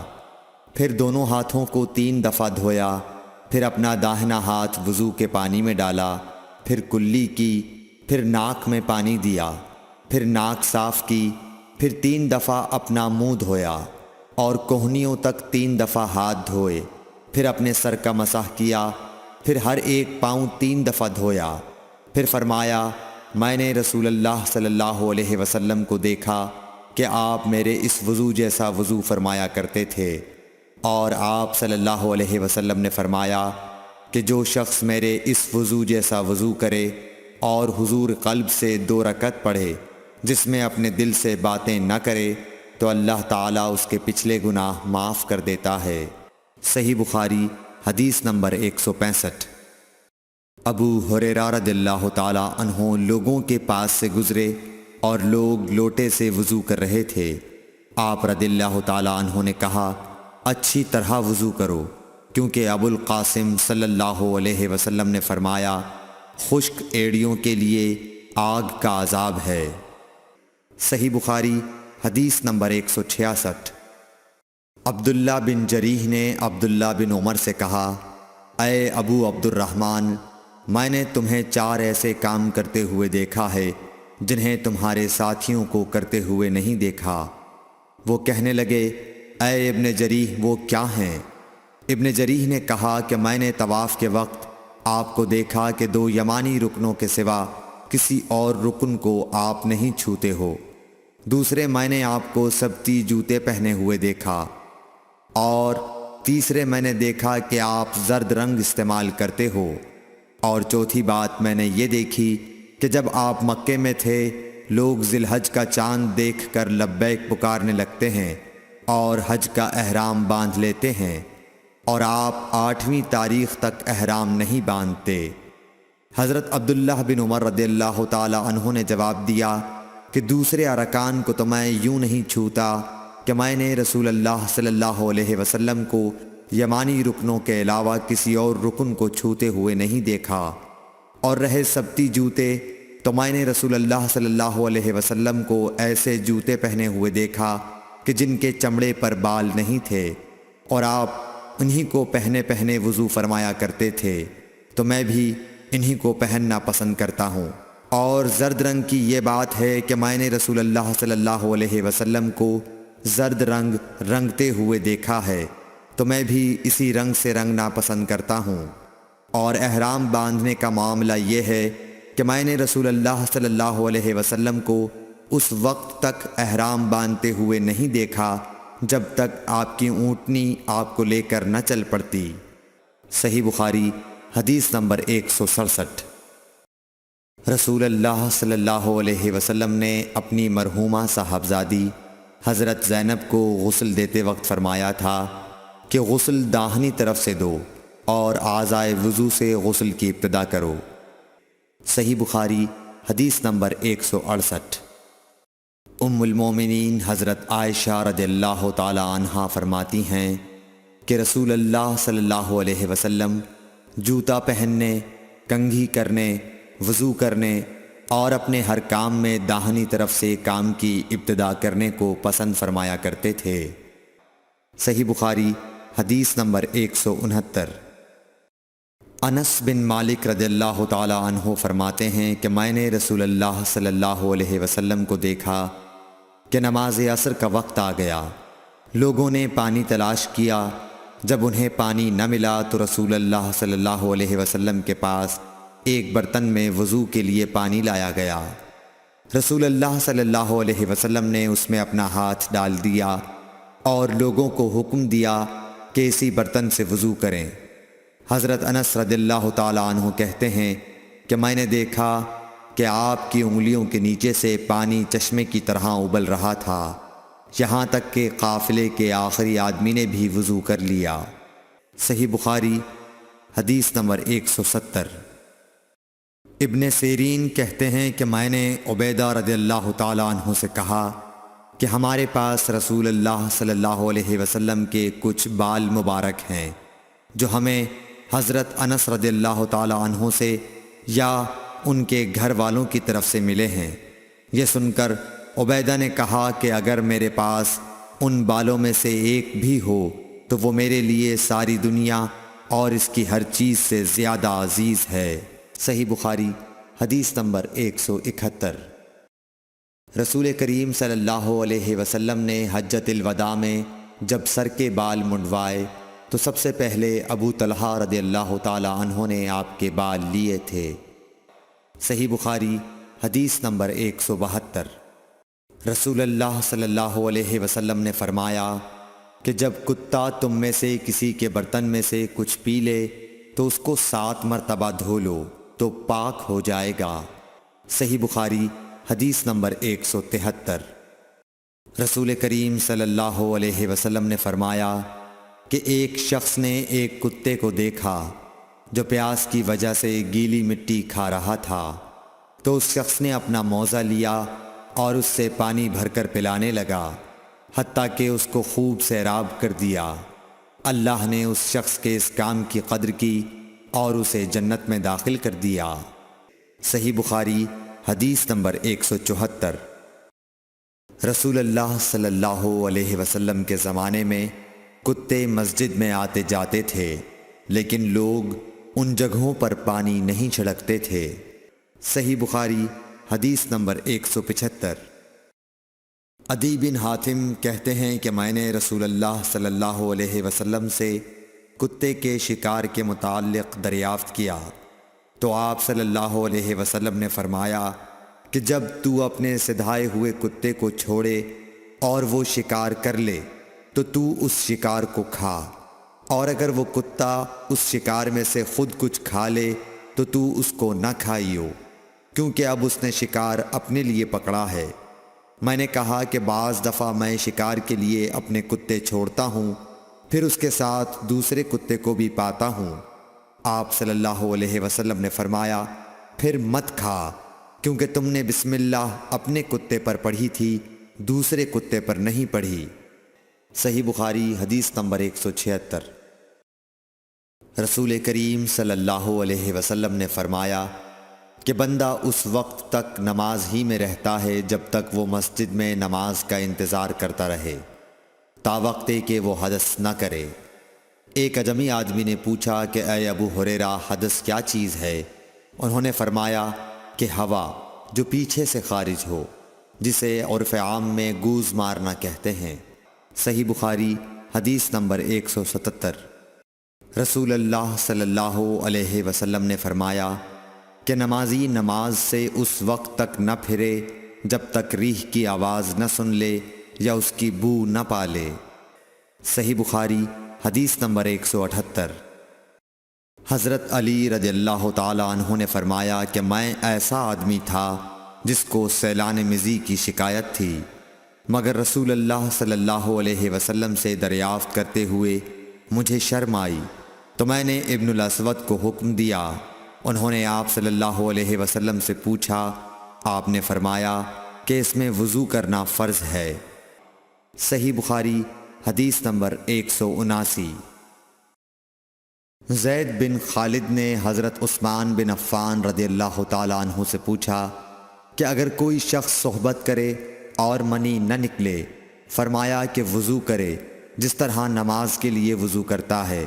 پھر دونوں ہاتھوں کو 3 دفعہ دھویا، پھر اپنا داہنا ہاتھ وضو کے پانی میں ڈالا، پھر کلی کی، پھر ناک میں پانی دیا، پھر ناک صاف کی، پھر 3 دفعہ اپنا منہ دھویا اور کوہنیوں تک 3 دفعہ ہاتھ دھوئے، پھر اپنے سر کا مسح کیا، پھر ہر ایک پاؤں 3 دفعہ دھویا، پھر فرمایا، میں نے رسول اللہ صلی اللہ علیہ وسلم کو دیکھا کہ آپ میرے اس وضو جیسا وضو فرمایا کرتے تھے، اور آپ صلی اللہ علیہ وسلم نے فرمایا کہ جو شخص میرے اس وضو جیسا وضو کرے اور حضور قلب سے 2 رکعت پڑھے جس میں اپنے دل سے باتیں نہ کرے تو اللہ تعالیٰ اس کے پچھلے گناہ معاف کر دیتا ہے۔ صحیح بخاری حدیث نمبر 165۔ ابو ہریرہ رضی اللہ تعالیٰ عنہ لوگوں کے پاس سے گزرے اور لوگ لوٹے سے وضو کر رہے تھے۔ آپ رضی اللہ تعالیٰ عنہ نے کہا، اچھی طرح وضو کرو، کیونکہ ابو القاسم صلی اللہ علیہ وسلم نے فرمایا، خشک ایڑیوں کے لیے آگ کا عذاب ہے۔ صحیح بخاری حدیث نمبر 166۔ عبداللہ بن جریح نے عبداللہ بن عمر سے کہا، اے ابو عبد الرحمن، میں نے تمہیں 4 ایسے کام کرتے ہوئے دیکھا ہے جنہیں تمہارے ساتھیوں کو کرتے ہوئے نہیں دیکھا۔ وہ کہنے لگے، اے ابن جریح وہ کیا ہیں؟ ابن جریح نے کہا کہ میں نے طواف کے وقت آپ کو دیکھا کہ 2 یمانی رکنوں کے سوا کسی اور رکن کو آپ نہیں چھوتے ہو۔ دوسرے میں نے آپ کو سبتی جوتے پہنے ہوئے دیکھا، اور تیسرے میں نے دیکھا کہ آپ زرد رنگ استعمال کرتے ہو، اور چوتھی بات میں نے یہ دیکھی کہ جب آپ مکے میں تھے لوگ ذی الحج کا چاند دیکھ کر لبیک پکارنے لگتے ہیں اور حج کا احرام باندھ لیتے ہیں، اور آپ 8ویں تاریخ تک احرام نہیں باندھتے۔ حضرت عبداللہ بن عمر رضی اللہ تعالی عنہ نے جواب دیا کہ دوسرے ارکان کو تو میں یوں نہیں چھوتا کہ میں نے رسول اللہ صلی اللہ علیہ وسلم کو یمانی رکنوں کے علاوہ کسی اور رکن کو چھوتے ہوئے نہیں دیکھا، اور رہے سبتی جوتے تو میں نے رسول اللہ صلی اللہ علیہ وسلم کو ایسے جوتے پہنے ہوئے دیکھا کہ جن کے چمڑے پر بال نہیں تھے، اور آپ انہی کو پہنے پہنے وضو فرمایا کرتے تھے، تو میں بھی انہی کو پہننا پسند کرتا ہوں۔ اور زرد رنگ کی یہ بات ہے کہ میں نے رسول اللہ صلی اللہ علیہ وسلم کو زرد رنگ رنگتے ہوئے دیکھا ہے، تو میں بھی اسی رنگ سے رنگنا پسند کرتا ہوں۔ اور احرام باندھنے کا معاملہ یہ ہے کہ میں نے رسول اللہ صلی اللہ علیہ وسلم کو اس وقت تک احرام باندھتے ہوئے نہیں دیکھا جب تک آپ کی اونٹنی آپ کو لے کر نہ چل پڑتی۔ صحیح بخاری حدیث نمبر 167۔ رسول اللہ صلی اللہ علیہ وسلم نے اپنی مرحومہ صاحبزادی حضرت زینب کو غسل دیتے وقت فرمایا تھا کہ غسل داہنی طرف سے دو اور اعضائے وضو سے غسل کی ابتدا کرو۔ صحیح بخاری حدیث نمبر 168۔ ام المومنین حضرت عائشہ رضی اللہ تعالی عنہا فرماتی ہیں کہ رسول اللہ صلی اللہ علیہ وسلم جوتا پہننے، کنگھی کرنے، وضو کرنے اور اپنے ہر کام میں داہنی طرف سے کام کی ابتدا کرنے کو پسند فرمایا کرتے تھے۔ صحیح بخاری حدیث نمبر 169۔ انس بن مالک رضی اللہ تعالی عنہ فرماتے ہیں کہ میں نے رسول اللہ صلی اللہ علیہ وسلم کو دیکھا کہ نماز عصر کا وقت آ گیا، لوگوں نے پانی تلاش کیا، جب انہیں پانی نہ ملا تو رسول اللہ صلی اللہ علیہ وسلم کے پاس ایک برتن میں وضو کے لیے پانی لایا گیا۔ رسول اللہ صلی اللہ علیہ وسلم نے اس میں اپنا ہاتھ ڈال دیا اور لوگوں کو حکم دیا کہ اسی برتن سے وضو کریں۔ حضرت انس رضی اللہ تعالی عنہ کہتے ہیں کہ میں نے دیکھا کہ آپ کی انگلیوں کے نیچے سے پانی چشمے کی طرح ابل رہا تھا، یہاں تک کہ قافلے کے آخری آدمی نے بھی وضو کر لیا۔ صحیح بخاری حدیث نمبر 170۔ ابن سیرین کہتے ہیں کہ میں نے عبیدہ رضی اللہ تعالی عنہ سے کہا کہ ہمارے پاس رسول اللہ صلی اللہ علیہ وسلم کے کچھ بال مبارک ہیں جو ہمیں حضرت انس رضی اللہ تعالی عنہ سے یا ان کے گھر والوں کی طرف سے ملے ہیں۔ یہ سن کر عبیدہ نے کہا کہ اگر میرے پاس ان بالوں میں سے ایک بھی ہو تو وہ میرے لیے ساری دنیا اور اس کی ہر چیز سے زیادہ عزیز ہے۔ صحیح بخاری حدیث نمبر 171۔ رسول کریم صلی اللہ علیہ وسلم نے حجۃ الوداع میں جب سر کے بال منڈوائے تو سب سے پہلے ابو طلحہ رضی اللہ تعالی عنہ نے آپ کے بال لیے تھے۔ صحیح بخاری حدیث نمبر 172۔ رسول اللہ صلی اللہ علیہ وسلم نے فرمایا کہ جب کتا تم میں سے کسی کے برتن میں سے کچھ پی لے تو اس کو 7 مرتبہ دھو لو تو پاک ہو جائے گا۔ صحیح بخاری حدیث نمبر 173۔ رسول کریم صلی اللہ علیہ وسلم نے فرمایا کہ ایک شخص نے ایک کتے کو دیکھا جو پیاس کی وجہ سے گیلی مٹی کھا رہا تھا، تو اس شخص نے اپنا موزہ لیا اور اس سے پانی بھر کر پلانے لگا حتیٰ کہ اس کو خوب سیراب کر دیا۔ اللہ نے اس شخص کے اس کام کی قدر کی اور اسے جنت میں داخل کر دیا۔ صحیح بخاری حدیث نمبر 174۔ رسول اللہ صلی اللہ علیہ وسلم کے زمانے میں کتے مسجد میں آتے جاتے تھے، لیکن لوگ ان جگہوں پر پانی نہیں چھڑکتے تھے۔ صحیح بخاری حدیث نمبر 175۔ عدی بن حاتم کہتے ہیں کہ میں نے رسول اللہ صلی اللہ علیہ وسلم سے کتے کے شکار کے متعلق دریافت کیا تو آپ صلی اللہ علیہ وسلم نے فرمایا کہ جب تو اپنے سدھائے ہوئے کتے کو چھوڑے اور وہ شکار کر لے تو اس شکار کو کھا، اور اگر وہ کتا اس شکار میں سے خود کچھ کھا لے تو اس کو نہ کھائیو، کیونکہ اب اس نے شکار اپنے لیے پکڑا ہے۔ میں نے کہا کہ بعض دفعہ میں شکار کے لیے اپنے کتے چھوڑتا ہوں، پھر اس کے ساتھ دوسرے کتے کو بھی پاتا ہوں۔ آپ صلی اللہ علیہ وسلم نے فرمایا پھر مت کھا، کیونکہ تم نے بسم اللہ اپنے کتے پر پڑھی تھی، دوسرے کتے پر نہیں پڑھی۔ صحیح بخاری حدیث نمبر 176۔ رسول کریم صلی اللہ علیہ وسلم نے فرمایا کہ بندہ اس وقت تک نماز ہی میں رہتا ہے جب تک وہ مسجد میں نماز کا انتظار کرتا رہے، تا وقت کہ وہ حدث نہ کرے۔ ایک اجمی آدمی نے پوچھا کہ اے ابو ہریرہ، حدث کیا چیز ہے؟ انہوں نے فرمایا کہ ہوا جو پیچھے سے خارج ہو، جسے عرف عام میں گوز مارنا کہتے ہیں۔ صحیح بخاری حدیث نمبر 177۔ رسول اللہ صلی اللہ علیہ وسلم نے فرمایا کہ نمازی نماز سے اس وقت تک نہ پھرے جب تک ریح کی آواز نہ سن لے یا اس کی بو نہ پا لے۔ صحیح بخاری حدیث نمبر 178۔ حضرت علی رضی اللہ تعالی عنہ نے فرمایا کہ میں ایسا آدمی تھا جس کو سیلان مزی کی شکایت تھی، مگر رسول اللہ صلی اللہ علیہ وسلم سے دریافت کرتے ہوئے مجھے شرم آئی تو میں نے ابن الاسود کو حکم دیا۔ انہوں نے آپ صلی اللہ علیہ وسلم سے پوچھا، آپ نے فرمایا کہ اس میں وضو کرنا فرض ہے۔ صحیح بخاری حدیث نمبر 179۔ زید بن خالد نے حضرت عثمان بن عفان رضی اللہ تعالی عنہ سے پوچھا کہ اگر کوئی شخص صحبت کرے اور منی نہ نکلے، فرمایا کہ وضو کرے جس طرح نماز کے لیے وضو کرتا ہے،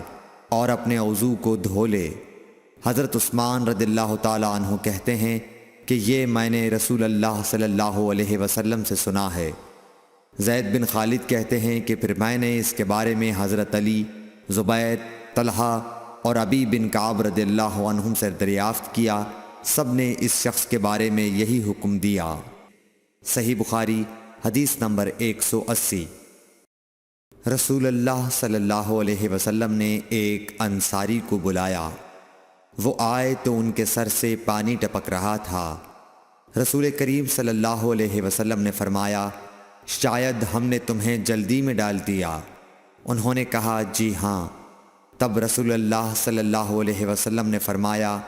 اور اپنے وضو کو دھو لے۔ حضرت عثمان رضی اللہ تعالی عنہ کہتے ہیں کہ یہ میں نے رسول اللہ صلی اللہ علیہ وسلم سے سنا ہے۔ زید بن خالد کہتے ہیں کہ پھر میں نے اس کے بارے میں حضرت علی، زبیر، طلحہ اور ابی بن کعب رضی اللہ عنہم سے دریافت کیا، سب نے اس شخص کے بارے میں یہی حکم دیا۔ صحیح بخاری حدیث نمبر 180۔ رسول اللہ صلی اللہ علیہ وسلم نے ایک انصاری کو بلایا، وہ آئے تو ان کے سر سے پانی ٹپک رہا تھا۔ رسول کریم صلی اللہ علیہ وسلم نے فرمایا شاید ہم نے تمہیں جلدی میں ڈال دیا۔ انہوں نے کہا جی ہاں۔ تب رسول اللہ صلی اللہ علیہ وسلم نے فرمایا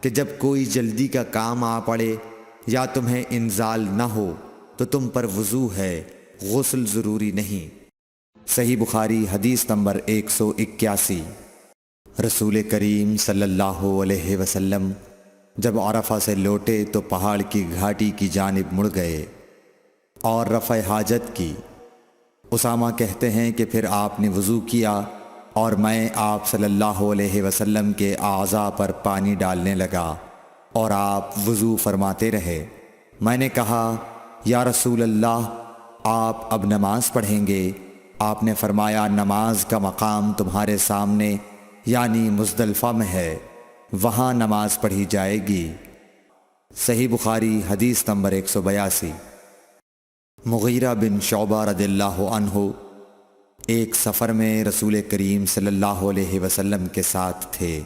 کہ جب کوئی جلدی کا کام آ پڑے یا تمہیں انزال نہ ہو تو تم پر وضو ہے، غسل ضروری نہیں۔ صحیح بخاری حدیث نمبر 181۔ رسول کریم صلی اللہ علیہ وسلم جب عرفہ سے لوٹے تو پہاڑ کی گھاٹی کی جانب مڑ گئے اور رفع حاجت کی۔ اسامہ کہتے ہیں کہ پھر آپ نے وضو کیا اور میں آپ صلی اللہ علیہ وسلم کے اعضاء پر پانی ڈالنے لگا اور آپ وضو فرماتے رہے۔ میں نے کہا یا رسول اللہ، آپ اب نماز پڑھیں گے؟ آپ نے فرمایا نماز کا مقام تمہارے سامنے یعنی مزدلفہ میں ہے، وہاں نماز پڑھی جائے گی۔ صحیح بخاری حدیث نمبر 182۔ مغیرہ بن شعبہ رضی اللہ عنہ ایک سفر میں رسول کریم صلی اللہ علیہ وسلم کے ساتھ تھے۔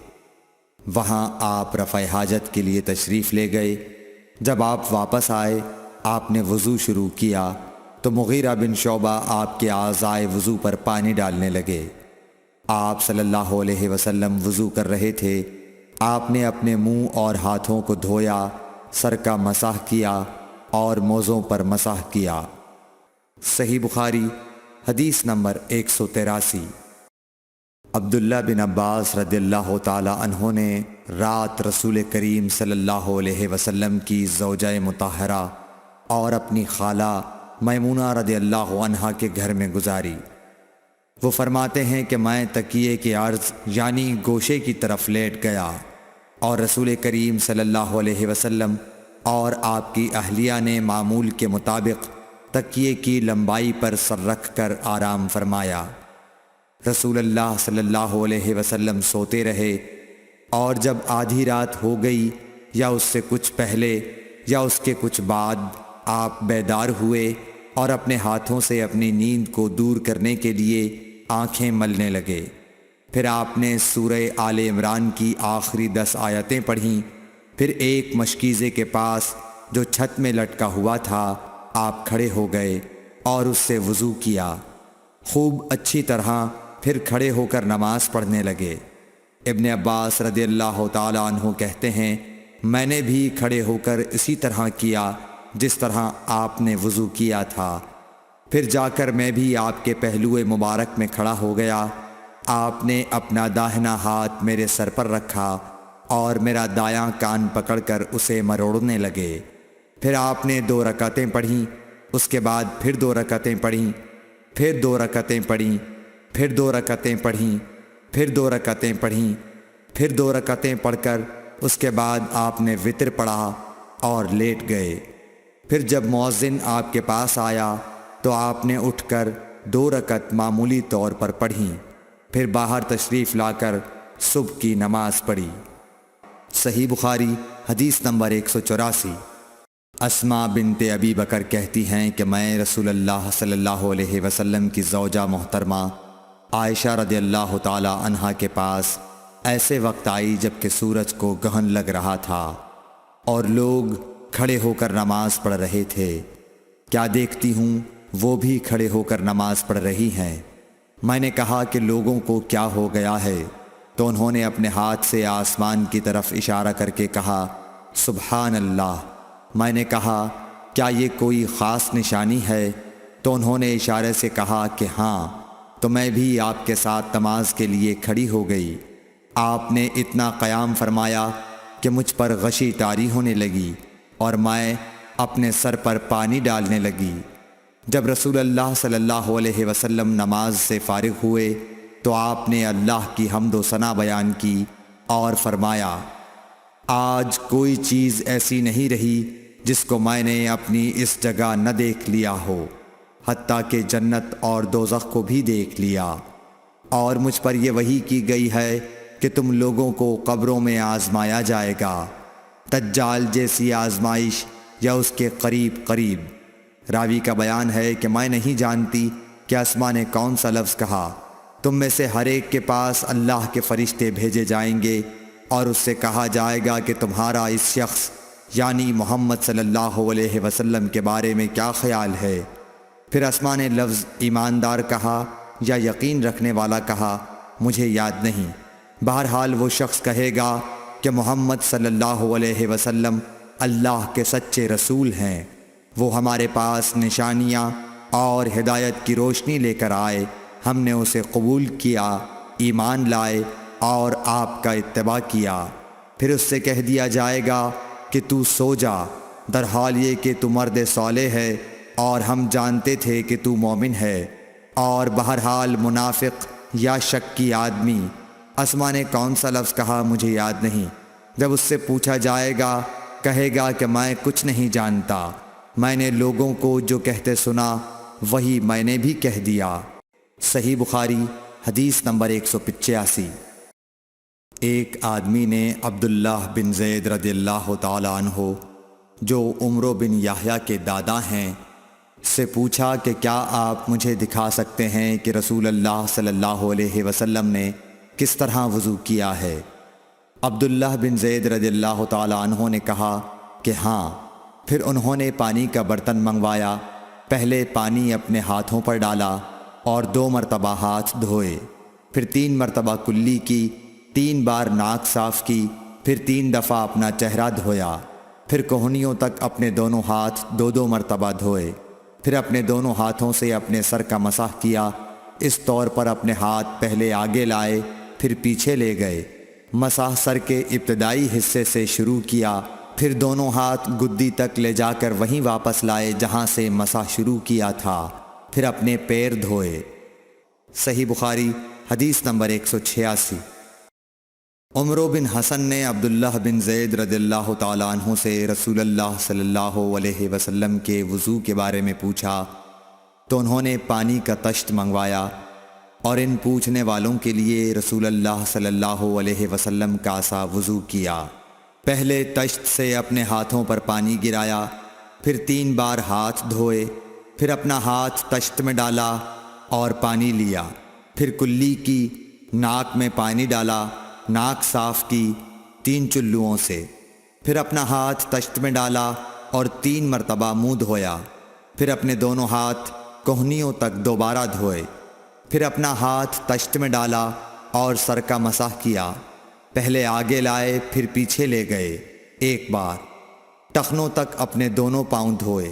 وہاں آپ رفع حاجت کے لیے تشریف لے گئے۔ جب آپ واپس آئے، آپ نے وضو شروع کیا تو مغیرہ بن شعبہ آپ کے اعضائے وضو پر پانی ڈالنے لگے۔ آپ صلی اللہ علیہ وسلم وضو کر رہے تھے۔ آپ نے اپنے منہ اور ہاتھوں کو دھویا، سر کا مسح کیا اور موزوں پر مسح کیا۔ صحیح بخاری حدیث نمبر 183۔ عبداللہ بن عباس رضی اللہ تعالی عنہ نے رات رسول کریم صلی اللہ علیہ وسلم کی زوجہ مطہرہ اور اپنی خالہ میمونہ رضی اللہ عنہا کے گھر میں گزاری۔ وہ فرماتے ہیں کہ میں تکیے کے عرض یعنی گوشے کی طرف لیٹ گیا اور رسول کریم صلی اللہ علیہ وسلم اور آپ کی اہلیہ نے معمول کے مطابق تکیے کی لمبائی پر سر رکھ کر آرام فرمایا۔ رسول اللہ صلی اللہ علیہ وسلم سوتے رہے، اور جب آدھی رات ہو گئی یا اس سے کچھ پہلے یا اس کے کچھ بعد آپ بیدار ہوئے اور اپنے ہاتھوں سے اپنی نیند کو دور کرنے کے لیے آنکھیں ملنے لگے۔ پھر آپ نے سورہ آل عمران کی آخری 10 آیتیں پڑھیں۔ پھر ایک مشکیزے کے پاس جو چھت میں لٹکا ہوا تھا آپ کھڑے ہو گئے اور اس سے وضو کیا، خوب اچھی طرح، پھر کھڑے ہو کر نماز پڑھنے لگے۔ ابن عباس رضی اللہ تعالیٰ عنہ کہتے ہیں، میں نے بھی کھڑے ہو کر اسی طرح کیا جس طرح آپ نے وضو کیا تھا۔ پھر جا کر میں بھی آپ کے پہلو مبارک میں کھڑا ہو گیا۔ آپ نے اپنا داہنا ہاتھ میرے سر پر رکھا اور میرا دایاں کان پکڑ کر اسے مروڑنے لگے۔ پھر آپ نے 2 رکعتیں پڑھیں، اس کے بعد پھر 2 رکعتیں پڑھیں، پھر 2 رکعتیں پڑھیں، پھر 2 رکعتیں پڑھیں، پھر 2 رکعتیں پڑھیں، پھر 2 رکعتیں پڑھ کر اس کے بعد آپ نے وتر پڑھا اور لیٹ گئے۔ پھر جب مؤذن آپ کے پاس آیا تو آپ نے اٹھ کر 2 رکعت معمولی طور پر پڑھیں، پھر باہر تشریف لا کر صبح کی نماز پڑھی۔ صحیح بخاری حدیث نمبر 184۔ اسماء بنت ابی بکر کہتی ہیں کہ میں رسول اللہ صلی اللہ علیہ وسلم کی زوجہ محترمہ عائشہ رضی اللہ تعالی عنہا کے پاس ایسے وقت آئی جب کہ سورج کو گہن لگ رہا تھا اور لوگ کھڑے ہو کر نماز پڑھ رہے تھے۔ کیا دیکھتی ہوں وہ بھی کھڑے ہو کر نماز پڑھ رہی ہیں۔ میں نے کہا کہ لوگوں کو کیا ہو گیا ہے، تو انہوں نے اپنے ہاتھ سے آسمان کی طرف اشارہ کر کے کہا سبحان اللہ۔ میں نے کہا کیا یہ کوئی خاص نشانی ہے؟ تو انہوں نے اشارے سے کہا کہ ہاں، تو میں بھی آپ کے ساتھ نماز کے لیے کھڑی ہو گئی۔ آپ نے اتنا قیام فرمایا کہ مجھ پر غشی طاری ہونے لگی اور میں اپنے سر پر پانی ڈالنے لگی۔ جب رسول اللہ صلی اللہ علیہ وسلم نماز سے فارغ ہوئے تو آپ نے اللہ کی حمد و ثنا بیان کی اور فرمایا آج کوئی چیز ایسی نہیں رہی جس کو میں نے اپنی اس جگہ نہ دیکھ لیا ہو، حتیٰ کہ جنت اور دوزخ کو بھی دیکھ لیا، اور مجھ پر یہ وحی کی گئی ہے کہ تم لوگوں کو قبروں میں آزمایا جائے گا، دجال جیسی آزمائش یا اس کے قریب قریب۔ راوی کا بیان ہے کہ میں نہیں جانتی کہ اسماء نے کون سا لفظ کہا۔ تم میں سے ہر ایک کے پاس اللہ کے فرشتے بھیجے جائیں گے اور اس سے کہا جائے گا کہ تمہارا اس شخص یعنی محمد صلی اللہ علیہ وسلم کے بارے میں کیا خیال ہے؟ پھر اسماء نے لفظ ایماندار کہا یا یقین رکھنے والا کہا، مجھے یاد نہیں۔ بہرحال وہ شخص کہے گا کہ محمد صلی اللہ علیہ وسلم اللہ کے سچے رسول ہیں، وہ ہمارے پاس نشانیاں اور ہدایت کی روشنی لے کر آئے، ہم نے اسے قبول کیا، ایمان لائے اور آپ کا اتباع کیا۔ پھر اس سے کہہ دیا جائے گا کہ تو سو جا، در حال یہ کہ تو مرد صالح ہے اور ہم جانتے تھے کہ تو مومن ہے۔ اور بہرحال منافق یا شکی آدمی، اسماء نے کون سا لفظ کہا مجھے یاد نہیں، جب اس سے پوچھا جائے گا کہے گا کہ میں کچھ نہیں جانتا، میں نے لوگوں کو جو کہتے سنا وہی میں نے بھی کہہ دیا۔ صحیح بخاری حدیث نمبر 185۔ ایک آدمی نے عبداللہ بن زید رضی اللہ تعالی عنہ جو عمرو بن یحییٰ کے دادا ہیں سے پوچھا کہ کیا آپ مجھے دکھا سکتے ہیں کہ رسول اللہ صلی اللہ علیہ وسلم نے کس طرح وضو کیا ہے؟ عبداللہ بن زید رضی اللہ تعالی عنہ نے کہا کہ ہاں۔ پھر انہوں نے پانی کا برتن منگوایا، پہلے پانی اپنے ہاتھوں پر ڈالا اور 2 مرتبہ ہاتھ دھوئے، پھر 3 مرتبہ کلی کی، 3 بار ناک صاف کی، پھر 3 دفعہ اپنا چہرہ دھویا، پھر کوہنیوں تک اپنے دونوں ہاتھ 2 مرتبہ دھوئے، پھر اپنے دونوں ہاتھوں سے اپنے سر کا مسح کیا، اس طور پر اپنے ہاتھ پہلے آگے لائے پھر پیچھے لے گئے، مسح سر کے ابتدائی حصے سے شروع کیا، پھر دونوں ہاتھ گدی تک لے جا کر وہیں واپس لائے جہاں سے مسح شروع کیا تھا، پھر اپنے پیر دھوئے۔ صحیح بخاری حدیث نمبر 186۔ عمرو بن حسن نے عبداللہ بن زید رضی اللہ تعالیٰ عنہ سے رسول اللہ صلی اللہ علیہ وسلم کے وضو کے بارے میں پوچھا تو انہوں نے پانی کا طشت منگوایا، اور ان پوچھنے والوں کے لیے رسول اللہ صلی اللہ علیہ وسلم کا سا وضو کیا۔ پہلے تشت سے اپنے ہاتھوں پر پانی گرایا، پھر 3 بار ہاتھ دھوئے، پھر اپنا ہاتھ تشت میں ڈالا اور پانی لیا، پھر کلی کی، ناک میں پانی ڈالا، ناک صاف کی 3 چلوؤں سے، پھر اپنا ہاتھ تشت میں ڈالا اور 3 مرتبہ منہ دھویا، پھر اپنے دونوں ہاتھ کوہنیوں تک دوبارہ دھوئے، پھر اپنا ہاتھ تشت میں ڈالا اور سر کا مسح کیا، پہلے آگے لائے پھر پیچھے لے گئے 1 بار، ٹخنوں تک اپنے دونوں پاؤں دھوئے۔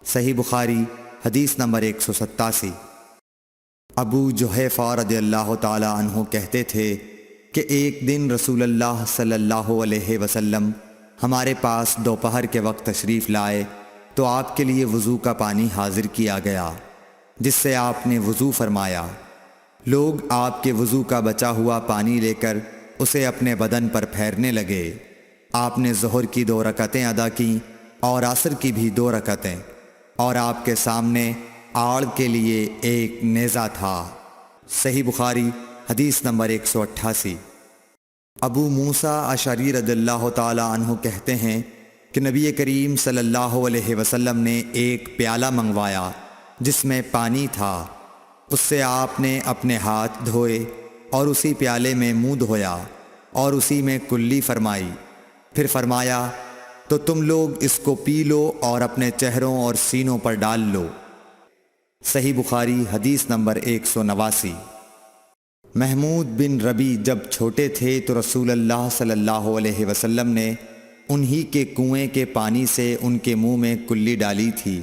صحیح بخاری حدیث نمبر 187۔ ابو جحیفہ رضی اللہ تعالی عنہ کہتے تھے کہ ایک دن رسول اللہ صلی اللہ علیہ وسلم ہمارے پاس دوپہر کے وقت تشریف لائے تو آپ کے لیے وضو کا پانی حاضر کیا گیا، جس سے آپ نے وضو فرمایا۔ لوگ آپ کے وضو کا بچا ہوا پانی لے کر اسے اپنے بدن پر پھیرنے لگے۔ آپ نے ظہر کی 2 رکعتیں ادا کیں اور عصر کی بھی 2 رکعتیں، اور آپ کے سامنے آڑ کے لیے ایک نیزہ تھا۔ صحیح بخاری حدیث نمبر 188۔ ابو موسیٰ اشعری رضی اللہ تعالی عنہ کہتے ہیں کہ نبی کریم صلی اللہ علیہ وسلم نے ایک پیالہ منگوایا جس میں پانی تھا، اس سے آپ نے اپنے ہاتھ دھوئے اور اسی پیالے میں منہ دھویا اور اسی میں کلی فرمائی، پھر فرمایا تو تم لوگ اس کو پی لو اور اپنے چہروں اور سینوں پر ڈال لو۔ صحیح بخاری حدیث نمبر 189۔ محمود بن ربی جب چھوٹے تھے تو رسول اللہ صلی اللہ علیہ وسلم نے انہی کے کنویں کے پانی سے ان کے منہ میں کلی ڈالی تھی،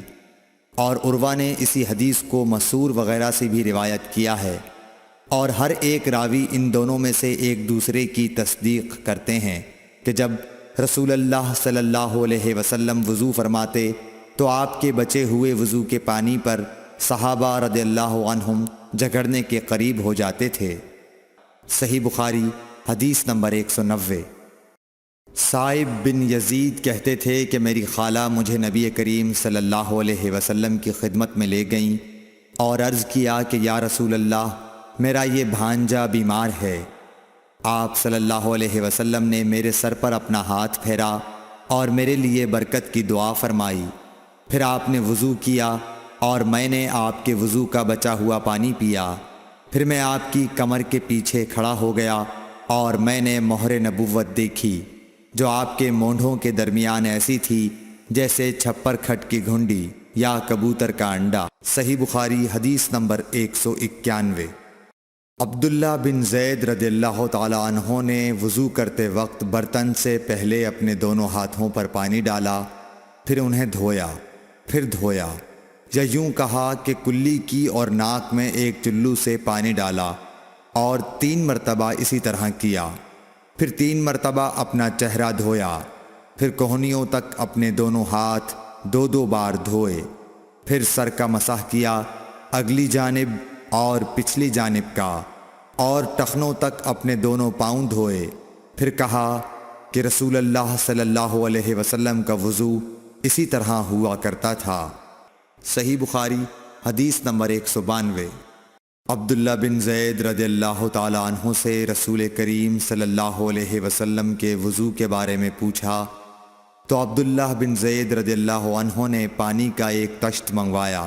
اور عروہ نے اسی حدیث کو مسعور وغیرہ سے بھی روایت کیا ہے، اور ہر ایک راوی ان دونوں میں سے ایک دوسرے کی تصدیق کرتے ہیں کہ جب رسول اللہ صلی اللہ علیہ وسلم وضو فرماتے تو آپ کے بچے ہوئے وضو کے پانی پر صحابہ رضی اللہ عنہم جھگڑنے کے قریب ہو جاتے تھے۔ صحیح بخاری حدیث نمبر 190۔ صائب بن یزید کہتے تھے کہ میری خالہ مجھے نبی کریم صلی اللہ علیہ وسلم کی خدمت میں لے گئیں اور عرض کیا کہ یا رسول اللہ، میرا یہ بھانجا بیمار ہے۔ آپ صلی اللہ علیہ وسلم نے میرے سر پر اپنا ہاتھ پھیرا اور میرے لیے برکت کی دعا فرمائی، پھر آپ نے وضو کیا اور میں نے آپ کے وضو کا بچا ہوا پانی پیا، پھر میں آپ کی کمر کے پیچھے کھڑا ہو گیا اور میں نے مہر نبوت دیکھی جو آپ کے مونڈھوں کے درمیان ایسی تھی جیسے چھپر کھٹ کی گھنڈی یا کبوتر کا انڈا۔ صحیح بخاری حدیث نمبر 191۔ عبداللہ بن زید رضی اللہ تعالی عنہ نے وضو کرتے وقت برتن سے پہلے اپنے دونوں ہاتھوں پر پانی ڈالا، پھر انہیں دھویا، پھر دھویا، یا یوں کہا کہ کلی کی اور ناک میں ایک چلو سے پانی ڈالا اور 3 مرتبہ اسی طرح کیا، پھر 3 مرتبہ اپنا چہرہ دھویا، پھر کوہنیوں تک اپنے دونوں ہاتھ 2 بار دھوئے، پھر سر کا مسح کیا، اگلی جانب اور پچھلی جانب کا، اور ٹخنوں تک اپنے دونوں پاؤں دھوئے، پھر کہا کہ رسول اللہ صلی اللہ علیہ وسلم کا وضو اسی طرح ہوا کرتا تھا۔ صحیح بخاری حدیث نمبر 192۔ عبداللہ بن زید رضی اللہ تعالی عنہ سے رسول کریم صلی اللہ علیہ وسلم کے وضو کے بارے میں پوچھا تو عبداللہ بن زید رضی اللہ عنہ نے پانی کا ایک تشت منگوایا،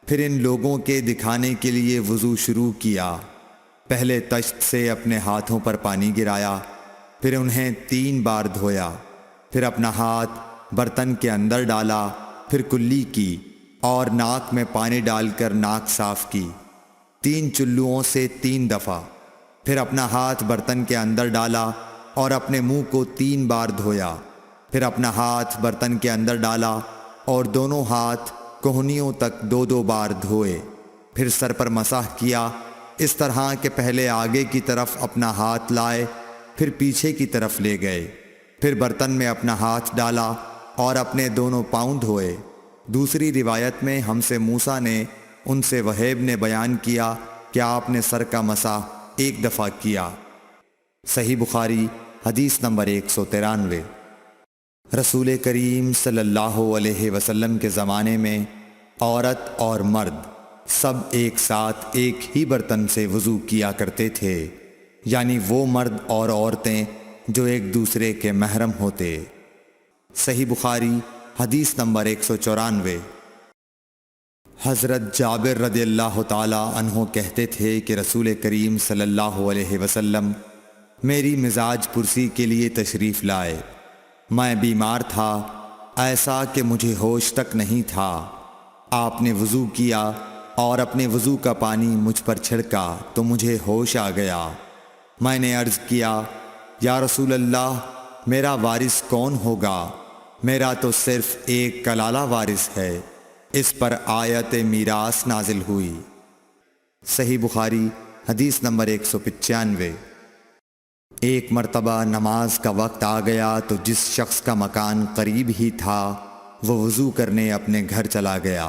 پھر ان لوگوں کے دکھانے کے لیے وضو شروع کیا۔ پہلے تشت سے اپنے ہاتھوں پر پانی گرایا، پھر انہیں 3 بار دھویا، پھر اپنا ہاتھ برتن کے اندر ڈالا، پھر کلی کی اور ناک میں پانی ڈال کر ناک صاف کی 3 چلوؤں سے 3 دفعہ، پھر اپنا ہاتھ برتن کے اندر ڈالا اور اپنے منہ کو 3 بار دھویا، پھر اپنا ہاتھ برتن کے اندر ڈالا اور دونوں ہاتھ کوہنیوں تک 2 بار دھوئے، پھر سر پر مسح کیا، اس طرح کہ پہلے آگے کی طرف اپنا ہاتھ لائے، پھر پیچھے کی طرف لے گئے، پھر برتن میں اپنا ہاتھ ڈالا اور اپنے دونوں پاؤں دھوئے۔ دوسری روایت میں ہم سے موسیٰ نے ان سے وہیب نے بیان کیا کہ آپ نے سر کا مسح 1 دفعہ کیا۔ صحیح بخاری حدیث نمبر 193۔ رسول کریم صلی اللہ علیہ وسلم کے زمانے میں عورت اور مرد سب ایک ساتھ ایک ہی برتن سے وضو کیا کرتے تھے، یعنی وہ مرد اور عورتیں جو ایک دوسرے کے محرم ہوتے۔ صحیح بخاری حدیث نمبر 194۔ حضرت جابر رضی اللہ تعالی عنہ کہتے تھے کہ رسول کریم صلی اللہ علیہ وسلم میری مزاج پرسی کے لیے تشریف لائے۔ میں بیمار تھا، ایسا کہ مجھے ہوش تک نہیں تھا۔ آپ نے وضو کیا اور اپنے وضو کا پانی مجھ پر چھڑکا تو مجھے ہوش آ گیا۔ میں نے عرض کیا، یا رسول اللہ، میرا وارث کون ہوگا؟ میرا تو صرف ایک کلالہ وارث ہے۔ اس پر آیت میراث نازل ہوئی۔ صحیح بخاری حدیث نمبر 195۔ ایک مرتبہ نماز کا وقت آ گیا تو جس شخص کا مکان قریب ہی تھا وہ وضو کرنے اپنے گھر چلا گیا،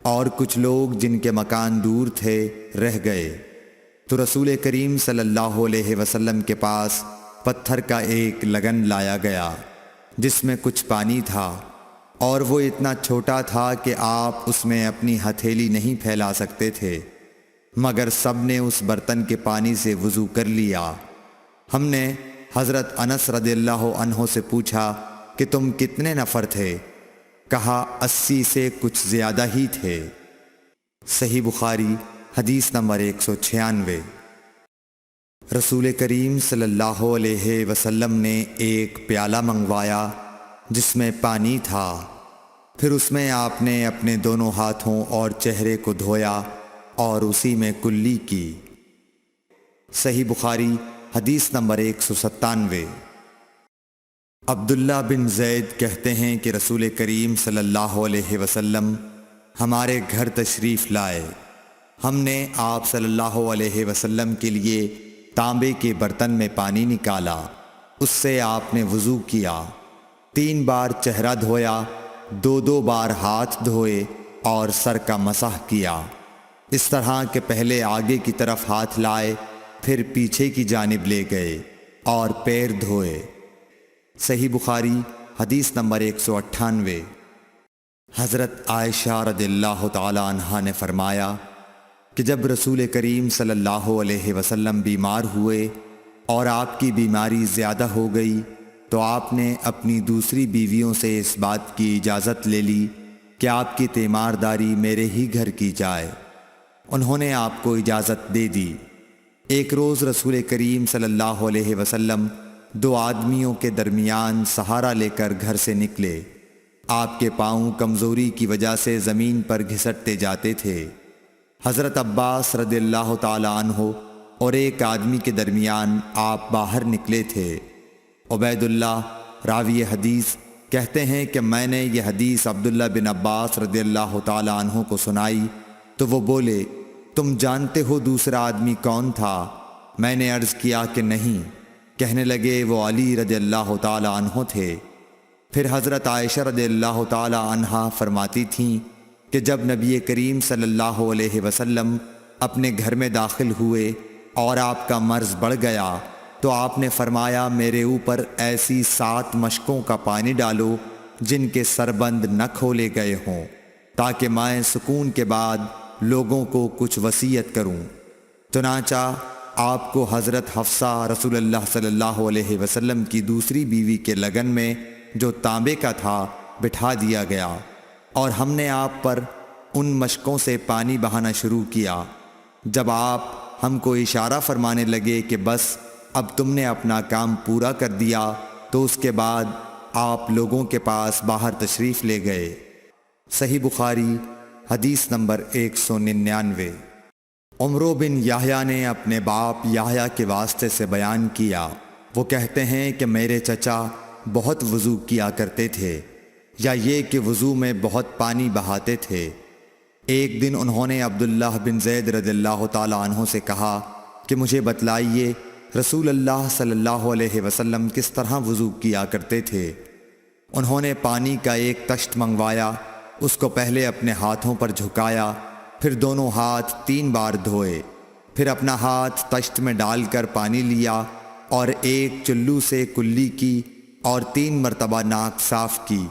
اور کچھ لوگ جن کے مکان دور تھے رہ گئے۔ تو رسول کریم صلی اللہ علیہ وسلم کے پاس پتھر کا ایک لگن لایا گیا جس میں کچھ پانی تھا، اور وہ اتنا چھوٹا تھا کہ آپ اس میں اپنی ہتھیلی نہیں پھیلا سکتے تھے، مگر سب نے اس برتن کے پانی سے وضو کر لیا۔ ہم نے حضرت انس رضی اللہ عنہ سے پوچھا کہ تم کتنے نفر تھے؟ کہا 80 سے کچھ زیادہ ہی تھے۔ صحیح بخاری حدیث نمبر 196۔ رسول کریم صلی اللہ علیہ وسلم نے ایک پیالہ منگوایا جس میں پانی تھا، پھر اس میں آپ نے اپنے دونوں ہاتھوں اور چہرے کو دھویا اور اسی میں کلی کی۔ صحیح بخاری حدیث نمبر 197۔ عبداللہ بن زید کہتے ہیں کہ رسول کریم صلی اللہ علیہ وسلم ہمارے گھر تشریف لائے۔ ہم نے آپ صلی اللہ علیہ وسلم کے لیے تانبے کے برتن میں پانی نکالا، اس سے آپ نے وضو کیا، 3 بار چہرہ دھویا، 2 بار ہاتھ دھوئے اور سر کا مسح کیا، اس طرح کہ پہلے آگے کی طرف ہاتھ لائے، پھر پیچھے کی جانب لے گئے اور پیر دھوئے۔ صحیح بخاری حدیث نمبر 198۔ حضرت عائشہ رضی اللہ تعالی عنہا نے فرمایا کہ جب رسول کریم صلی اللہ علیہ وسلم بیمار ہوئے اور آپ کی بیماری زیادہ ہو گئی تو آپ نے اپنی دوسری بیویوں سے اس بات کی اجازت لے لی کہ آپ کی تیمارداری میرے ہی گھر کی جائے۔ انہوں نے آپ کو اجازت دے دی۔ ایک روز رسول کریم صلی اللہ علیہ وسلم 2 آدمیوں کے درمیان سہارا لے کر گھر سے نکلے۔ آپ کے پاؤں کمزوری کی وجہ سے زمین پر گھسٹتے جاتے تھے۔ حضرت عباس رضی اللہ تعالی عنہ اور ایک آدمی کے درمیان آپ باہر نکلے تھے۔ عبید اللہ راوی حدیث کہتے ہیں کہ میں نے یہ حدیث عبداللہ بن عباس رضی اللہ تعالی عنہ کو سنائی تو وہ بولے، تم جانتے ہو دوسرا آدمی کون تھا؟ میں نے عرض کیا کہ نہیں۔ کہنے لگے وہ علی رضی اللہ تعالی عنہ تھے۔ پھر حضرت عائشہ رضی اللہ تعالی عنہا فرماتی تھیں کہ جب نبی کریم صلی اللہ علیہ وسلم اپنے گھر میں داخل ہوئے اور آپ کا مرض بڑھ گیا تو آپ نے فرمایا، میرے اوپر ایسی 7 مشکوں کا پانی ڈالو جن کے سربند نہ کھولے گئے ہوں، تاکہ میں سکون کے بعد لوگوں کو کچھ وصیت کروں۔ چنانچہ آپ کو حضرت حفصہ رسول اللہ صلی اللہ علیہ وسلم کی دوسری بیوی کے لگن میں جو تانبے کا تھا بٹھا دیا گیا، اور ہم نے آپ پر ان مشکوں سے پانی بہانا شروع کیا۔ جب آپ ہم کو اشارہ فرمانے لگے کہ بس اب تم نے اپنا کام پورا کر دیا تو اس کے بعد آپ لوگوں کے پاس باہر تشریف لے گئے۔ صحیح بخاری حدیث نمبر 199۔ عمرو بن یحییٰ نے اپنے باپ یحییٰ کے واسطے سے بیان کیا، وہ کہتے ہیں کہ میرے چچا بہت وضو کیا کرتے تھے، یا یہ کہ وضو میں بہت پانی بہاتے تھے۔ ایک دن انہوں نے عبداللہ بن زید رضی اللہ تعالی عنہ سے کہا کہ مجھے بتلائیے رسول اللہ صلی اللہ علیہ وسلم کس طرح وضو کیا کرتے تھے۔ انہوں نے پانی کا ایک تشت منگوایا، اس کو پہلے اپنے ہاتھوں پر جھکایا، پھر دونوں ہاتھ 3 بار دھوئے، پھر اپنا ہاتھ تشت میں ڈال کر پانی لیا اور ایک چلو سے کلی کی اور 3 مرتبہ ناک صاف کی،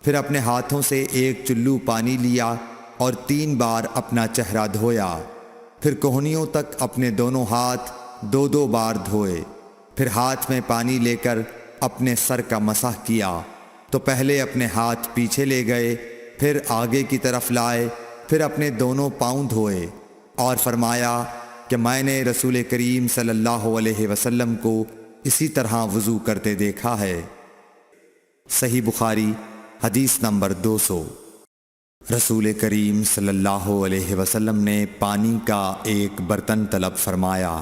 پھر اپنے ہاتھوں سے ایک چلو پانی لیا اور 3 بار اپنا چہرہ دھویا، پھر کوہنیوں تک اپنے دونوں ہاتھ 2 بار دھوئے، پھر ہاتھ میں پانی لے کر اپنے سر کا مسح کیا تو پہلے اپنے ہاتھ پیچھے لے گئے، پھر آگے کی طرف لائے، پھر اپنے دونوں پاؤں دھوئے، اور فرمایا کہ میں نے رسول کریم صلی اللہ علیہ وسلم کو اسی طرح وضو کرتے دیکھا ہے۔ صحیح بخاری حدیث نمبر 200۔ رسول کریم صلی اللہ علیہ وسلم نے پانی کا ایک برتن طلب فرمایا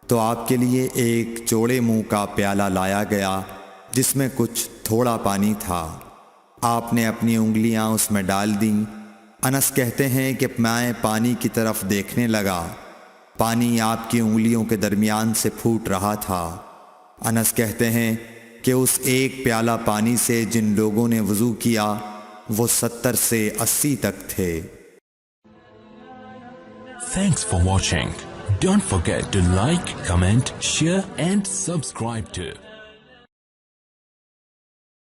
تو آپ کے لیے ایک چوڑے منہ کا پیالہ لایا گیا جس میں کچھ تھوڑا پانی تھا۔ آپ نے اپنی انگلیاں اس میں ڈال دیں۔ انس کہتے ہیں کہ میں پانی کی طرف دیکھنے لگا، پانی آپ کی انگلیوں کے درمیان سے پھوٹ رہا تھا۔ انس کہتے ہیں کہ اس ایک پیالہ پانی سے جن لوگوں نے وضو کیا وہ 70 سے 80 تک تھے۔ Thanks for watching. Don't forget to like, comment, share and subscribe to